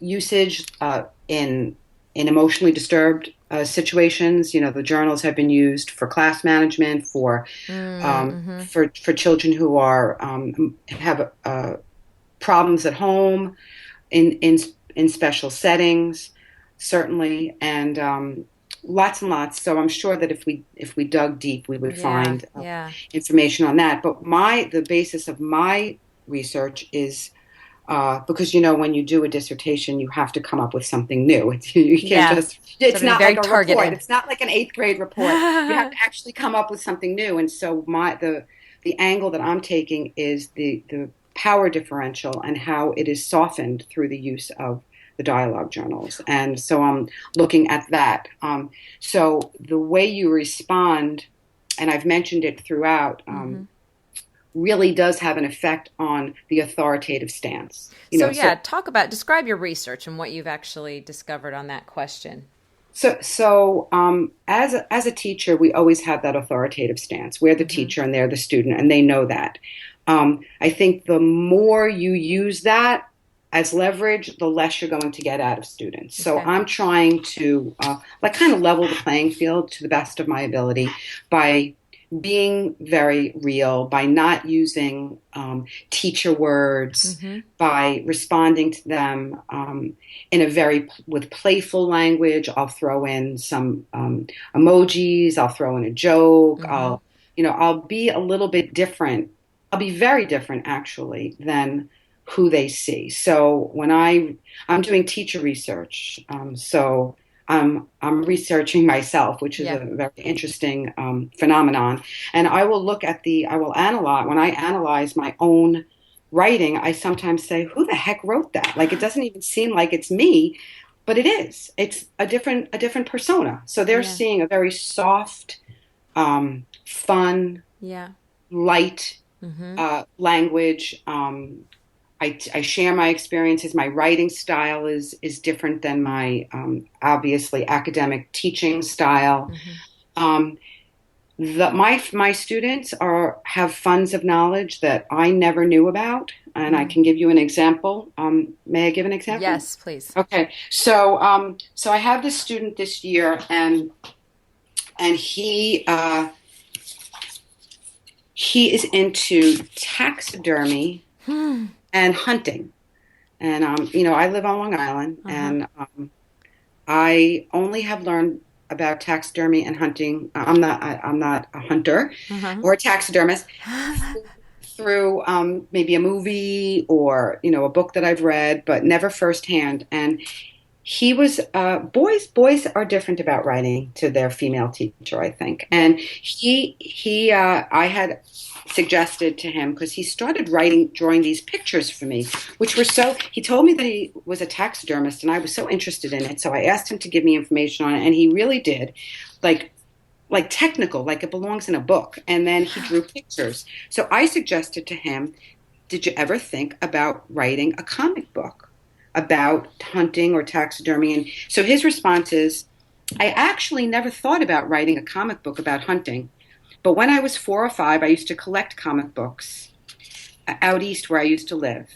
usage in emotionally disturbed situations. The journals have been used for class management, Mm-hmm. for children who are have problems at home, in special settings, certainly, and lots and lots. So I'm sure that if we dug deep, we would Yeah, find yeah. information on that. But the basis of my research is because when you do a dissertation, you have to come up with something new. You can't Yeah. just. So It's to be not very like a report. targeted. It's not like an eighth grade report. You have to actually come up with something new. And so the angle that I'm taking is the power differential and how it is softened through the use of the dialogue journals. And so I'm looking at that. So the way you respond, and I've mentioned it throughout. Mm-hmm. Really does have an effect on the authoritative stance. So yeah, So describe your research and what you've actually discovered on that question. as a teacher, we always have that authoritative stance. We're the Mm-hmm. teacher and they're the student, and they know that. I think the more you use that as leverage, the less you're going to get out of students. So Okay. I'm trying to like kind of level the playing field to the best of my ability by being very real, by not using teacher words, Mm-hmm. by responding to them in a very with playful language. I'll throw in some emojis. I'll throw in a joke. Mm-hmm. I'll be a little bit different. I'll be very different actually than who they see. So when I'm doing teacher research, so I'm researching myself, which is a Yeah. very interesting phenomenon. And I will analyze when I analyze my own writing. I sometimes say, "Who the heck wrote that?" Like it doesn't even seem like it's me, but it is. It's a different persona. So they're Yeah. seeing a very soft, fun, Yeah. light Mm-hmm. language. I share my experiences. My writing style is different than my obviously academic teaching style. Mm-hmm. Um, my students have funds of knowledge that I never knew about, and I Mm. can give you an example. May I give an example? Yes, please. Okay, so I have this student this year, and he is into taxidermy and hunting. And I live on Long Island, Uh-huh. and I only have learned about taxidermy and hunting. I'm not a hunter Uh-huh. or a taxidermist through maybe a movie or a book that I've read, but never firsthand. And he was boys are different about writing to their female teacher, I think. Yeah. And I had suggested to him because he started drawing these pictures for me, which were so. He told me that he was a taxidermist, and I was so interested in it. So I asked him to give me information on it, and he really did, like technical, like it belongs in a book. And then he drew pictures. So I suggested to him, did you ever think about writing a comic book about hunting or taxidermy? And so his response is, I actually never thought about writing a comic book about hunting. But when I was 4 or 5, I used to collect comic books out east where I used to live.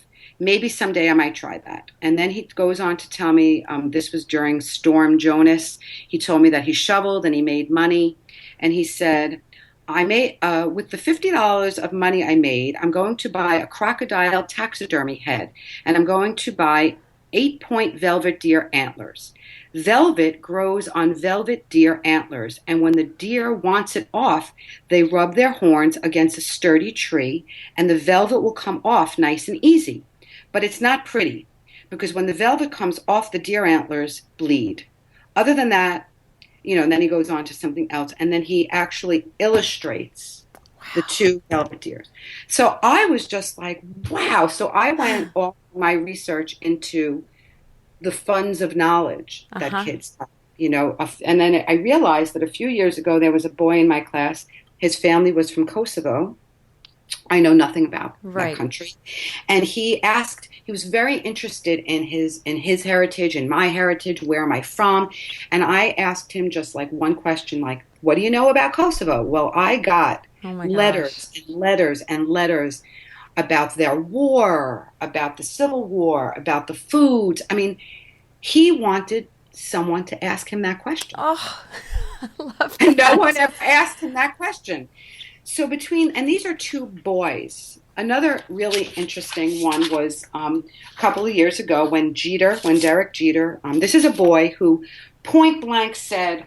Maybe someday I might try that. And then he goes on to tell me this was during Storm Jonas. He told me that he shoveled and he made money. And he said, I made with the $50 of money I made, I'm going to buy a crocodile taxidermy head, and I'm going to buy 8-point velvet deer antlers. Velvet grows on velvet deer antlers, and when the deer wants it off, they rub their horns against a sturdy tree, and the velvet will come off nice and easy. But it's not pretty, because when the velvet comes off, the deer antlers bleed. Other than that, and then he goes on to something else, and then he actually illustrates the two velvet deers. So I was just like, wow. So I went off my research into the funds of knowledge that Uh-huh. kids have, and then I realized that a few years ago there was a boy in my class. His family was from Kosovo. I know nothing about that Right. country. And he was very interested in his heritage and my heritage, where am I from? And I asked him just like one question, like, what do you know about Kosovo? Well, I got Oh my gosh. letters and letters and letters about their war, about the Civil War, about the foods. I mean, he wanted someone to ask him that question. Oh, I love And no one that. ever asked him that question. So and these are two boys. Another really interesting one was a couple of years ago when Derek Jeter, this is a boy who point blank said,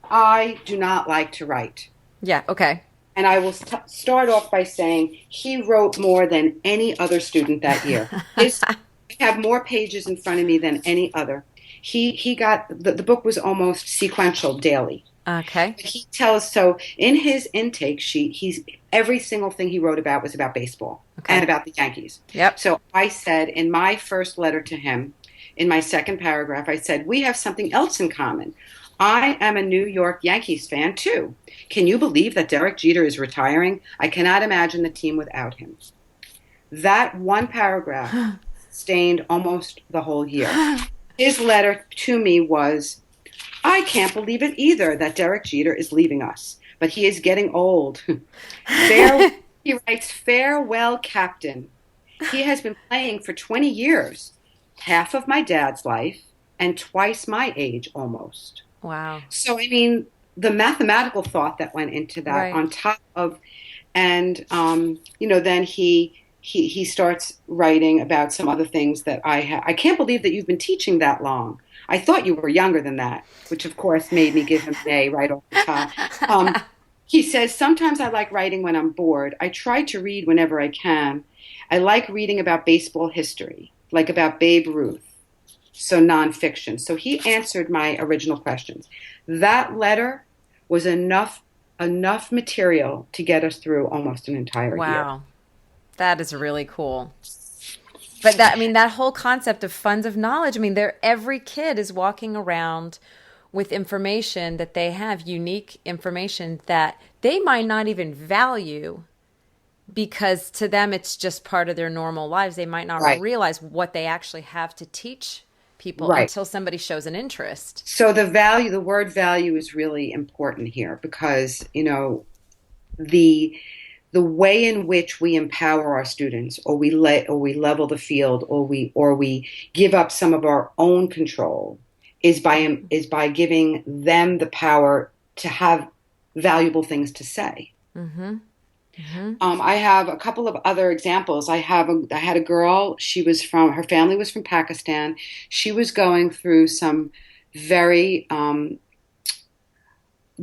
I do not like to write. Yeah, okay. And I will start off by saying he wrote more than any other student that year. I have more pages in front of me than any other. He got, the book was almost sequential daily. Okay. He tells so in his intake sheet, every single thing he wrote about was about baseball and Okay. about the Yankees. Yep. So I said in my first letter to him, in my second paragraph, I said, we have something else in common. I am a New York Yankees fan too. Can you believe that Derek Jeter is retiring? I cannot imagine the team without him. That one paragraph sustained almost the whole year. His letter to me was, I can't believe it either that Derek Jeter is leaving us, but he is getting old. He writes, farewell, Captain. He has been playing for 20 years, half of my dad's life, and twice my age almost. Wow. So, I mean, the mathematical thought that went into that Right. on top of, and, then he starts writing about some other things that I can't believe that you've been teaching that long. I thought you were younger than that, which of course made me give him an A right off the top. Um, he says, sometimes I like writing when I'm bored. I try to read whenever I can. I like reading about baseball history, like about Babe Ruth, so nonfiction. So he answered my original questions. That letter was enough material to get us through almost an entire year. Wow. That is really cool. But that, I mean, that whole concept of funds of knowledge, I mean, every kid is walking around with information that they have, unique information that they might not even value because to them it's just part of their normal lives. They might not Right, realize what they actually have to teach people right. until somebody shows an interest. So the word value is really important here because, the the way in which we empower our students or we level the field or we give up some of our own control is by giving them the power to have valuable things to say. Mm-hmm. Mm-hmm. I have a couple of other examples. I had a girl. Her family was from Pakistan. She was going through some very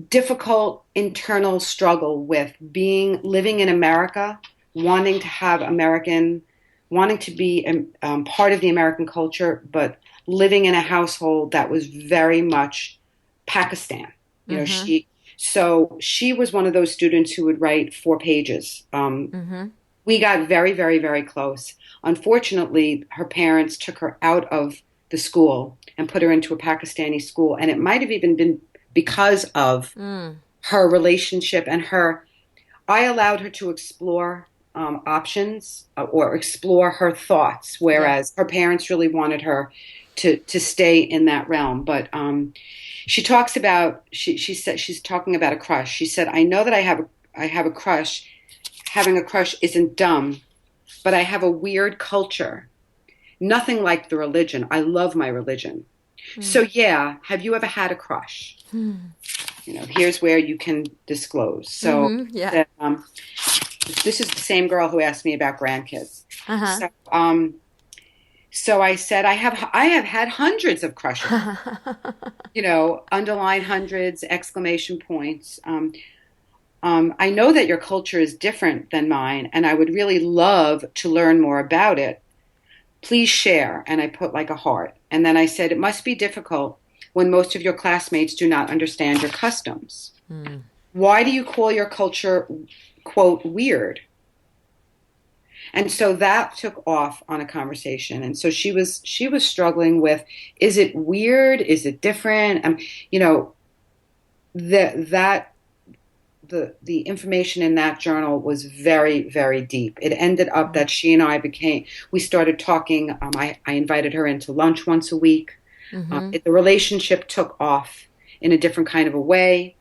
difficult internal struggle with living in America, wanting to have American, wanting to be part of the American culture, but living in a household that was very much Pakistan. You know, Mm-hmm. she was one of those students who would write 4 pages. Mm-hmm. We got very, very, very close. Unfortunately, her parents took her out of the school and put her into a Pakistani school, and it might have even been because of Mm. her relationship and her. I allowed her to explore options or explore her thoughts, Yeah. whereas her parents really wanted her to stay in that realm. But she talks about she said she's talking about a crush. She said, "I know that I have a crush. Having a crush isn't dumb, but I have a weird culture. Nothing like the religion. I love my religion. So Mm. yeah, have you ever had a crush? Mm. Here's where you can disclose." So Mm-hmm. Yeah. that, this is the same girl who asked me about grandkids. Uh-huh. So I said I have had hundreds of crushes. Underline hundreds, exclamation points. I know that your culture is different than mine, and I would really love to learn more about it. Please share. And I put like a heart. And then I said, it must be difficult when most of your classmates do not understand your customs. Mm. Why do you call your culture, quote, weird? And so that took off on a conversation. And so she was struggling with, is it weird? Is it different? You know, that the information in that journal was very, very deep. It ended up that she and we started talking. I invited her into lunch once a week. Mm-hmm. The relationship took off in a different kind of a way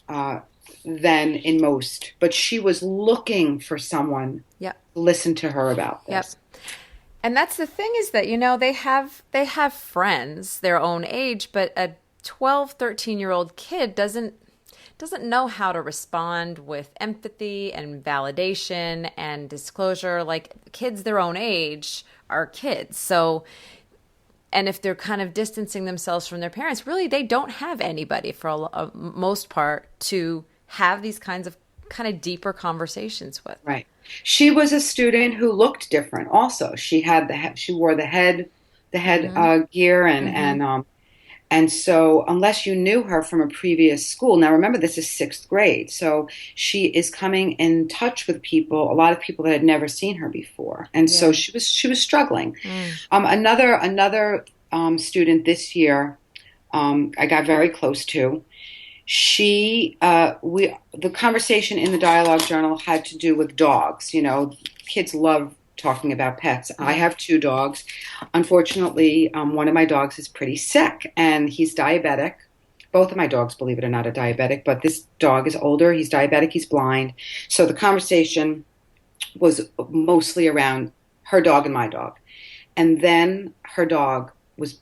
uh, than in most. But she was looking for someone Yep. to listen to her about Yep. this. And that's the thing is that, they have friends their own age, but a 12, 13-year-old kid doesn't know how to respond with empathy and validation and disclosure. Like kids their own age are kids. So, and if they're kind of distancing themselves from their parents, really they don't have anybody for a most part to have these kinds of kind of deeper conversations with. Right. She was a student who looked different. Also, she wore the head Mm-hmm. gear Mm-hmm. and so unless you knew her from a previous school, now remember this is sixth grade, so she is coming in touch with people, a lot of people that had never seen her before, and so Yeah. she was struggling. Mm. Another student this year, I got very close to. The conversation in the dialogue journal had to do with dogs. Kids love talking about pets. I Yeah. have 2 dogs. Unfortunately, one of my dogs is pretty sick and he's diabetic. Both of my dogs, believe it or not, are diabetic, but this dog is older. He's diabetic. He's blind. So the conversation was mostly around her dog and my dog. And then her dog was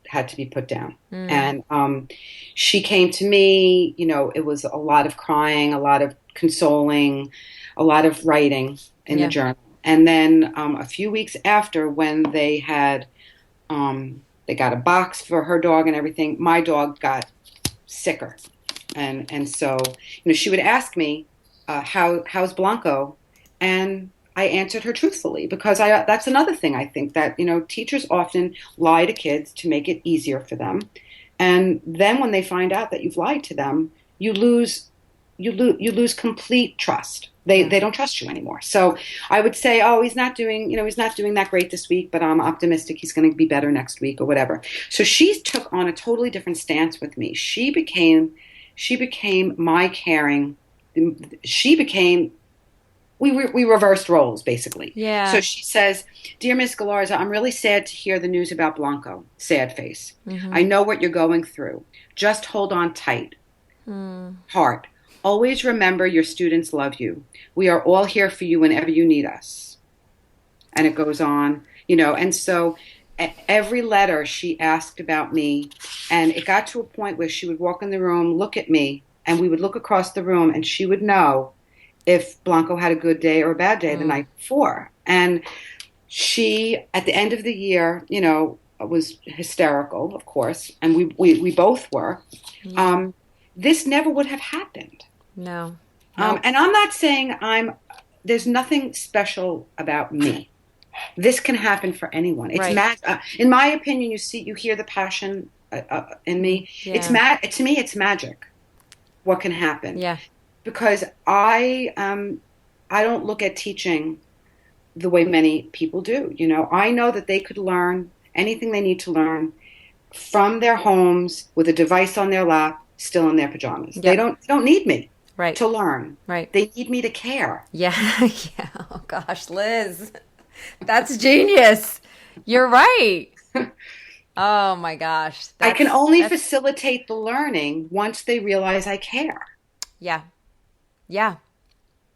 had to be put down. Mm. And she came to me. It was a lot of crying, a lot of consoling, a lot of writing in the Yeah. journal. And then a few weeks after, when they got a box for her dog and everything, my dog got sicker, and so she would ask me, how's Blanco, and I answered her truthfully, because that's another thing I think, that teachers often lie to kids to make it easier for them, and then when they find out that you've lied to them, you lose complete trust. They Yeah. they don't trust you anymore. So I would say, oh, he's not doing that great this week, but I'm optimistic he's going to be better next week or whatever. So she took on a totally different stance with me. She became my caring. She became we reversed roles, basically. So Yeah. she says, "Dear Miss Galarza, I'm really sad to hear the news about Blanco. Sad face. I Mm-hmm. know what you're going through. Just hold on tight. Mm. Heart. Always remember your students love you. We are all here for you whenever you need us." And it goes on, and so every letter she asked about me, and it got to a point where she would walk in the room, look at me, and we would look across the room, and she would know if Blanco had a good day or a bad day the night before. And she, at the end of the year, was hysterical, of course, and we both were. Yeah. Um, this never would have happened. No. Nope. And I'm not saying there's nothing special about me. This can happen for anyone. It's Right. in my opinion, you hear the passion in me. Yeah. To me, it's magic. What can happen? Yeah. Because I don't look at teaching the way many people do. I know that they could learn anything they need to learn from their homes with a device on their lap, still in their pajamas. They Yep. don't need me Right. to learn. Right. They need me to care. Yeah. Yeah. Oh gosh, Liz. That's genius. You're right. Oh my gosh. I can only That's facilitate the learning once they realize I care. yeah. Yeah.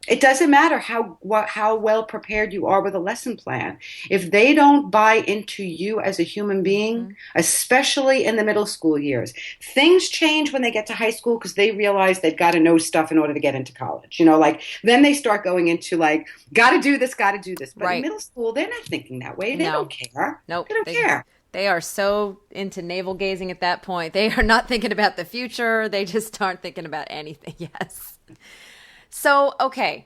It doesn't matter how well prepared you are with a lesson plan. If they don't buy into you as a human being, especially in the middle school years, things change when they get to high school because they realize they've got to know stuff in order to get into college. Like then they start going into like, got to do this, got to do this. But in Right. middle school, they're not thinking that way. They No. don't care. Nope. They don't care. They are so into navel gazing at that point. They are not thinking about the future. They just aren't thinking about anything. Yes. So, okay.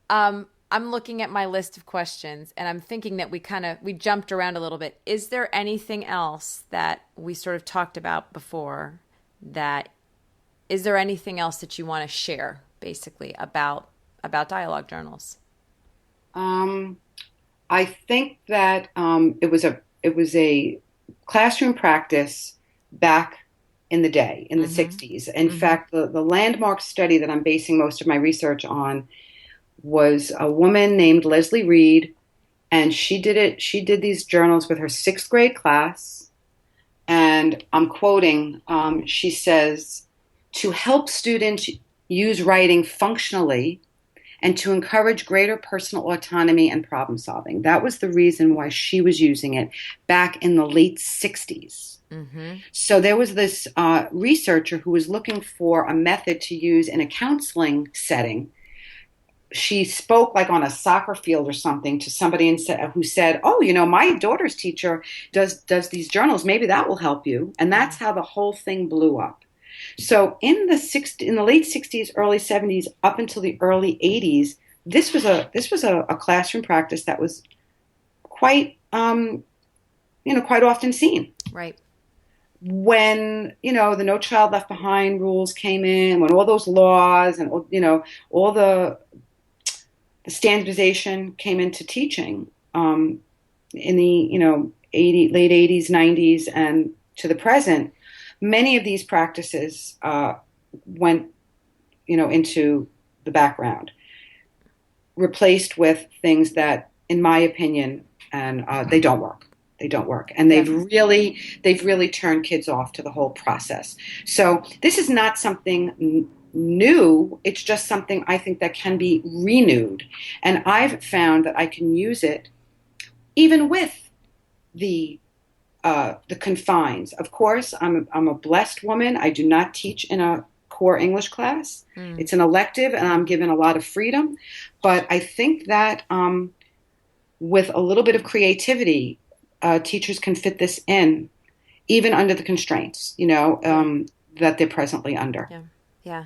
I'm looking at my list of questions and I'm thinking that we jumped around a little bit. Is there anything else that we sort of talked about before is there anything else that you want to share basically about dialogue journals? I think that it was a classroom practice back in the day, in the 60s. In fact, the landmark study that I'm basing most of my research on was a woman named Leslie Reed, and she did these journals with her sixth grade class. And I'm quoting, she says, to help students use writing functionally and to encourage greater personal autonomy and problem solving. That was the reason why she was using it back in the late 60s. So there was this researcher who was looking for a method to use in a counseling setting. She spoke like on a soccer field or something to somebody who said, "Oh, my daughter's teacher does these journals. Maybe that will help you." And that's how the whole thing blew up. So in the late 60s, early 70s, up until the early 80s, this was a classroom practice that was quite quite often seen. Right. When the No Child Left Behind rules came in, when all those laws and all the standardization came into teaching in the late 80s, 90s, and to the present, many of these practices went into the background, replaced with things that, in my opinion, and they don't work. They don't work, and they've really turned kids off to the whole process. So this is not something new. It's just something I think that can be renewed, and I've found that I can use it even with the confines. Of course, I'm a blessed woman. I do not teach in a core English class. It's an elective, and I'm given a lot of freedom. But I think that with a little bit of creativity, teachers can fit this in, even under the constraints, that they're presently under. Yeah. Yeah.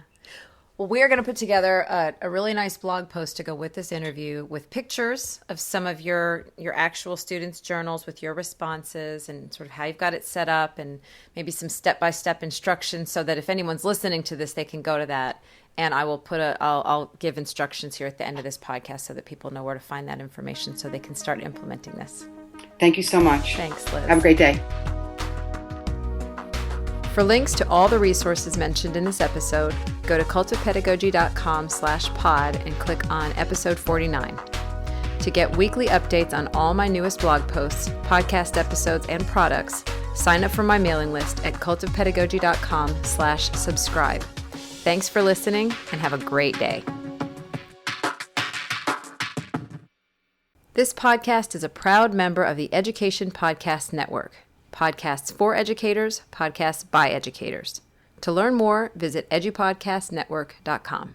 Well, we are going to put together a really nice blog post to go with this interview with pictures of some of your actual students' journals with your responses and sort of how you've got it set up and maybe some step-by-step instructions so that if anyone's listening to this, they can go to that. And I will I'll give instructions here at the end of this podcast so that people know where to find that information so they can start implementing this. Thank you so much. Thanks, Liz. Have a great day. For links to all the resources mentioned in this episode, go to cultofpedagogy.com/pod and click on episode 49. To get weekly updates on all my newest blog posts, podcast episodes, and products, sign up for my mailing list at cultofpedagogy.com/subscribe. Thanks for listening and have a great day. This podcast is a proud member of the Education Podcast Network. Podcasts for educators, podcasts by educators. To learn more, visit edupodcastnetwork.com.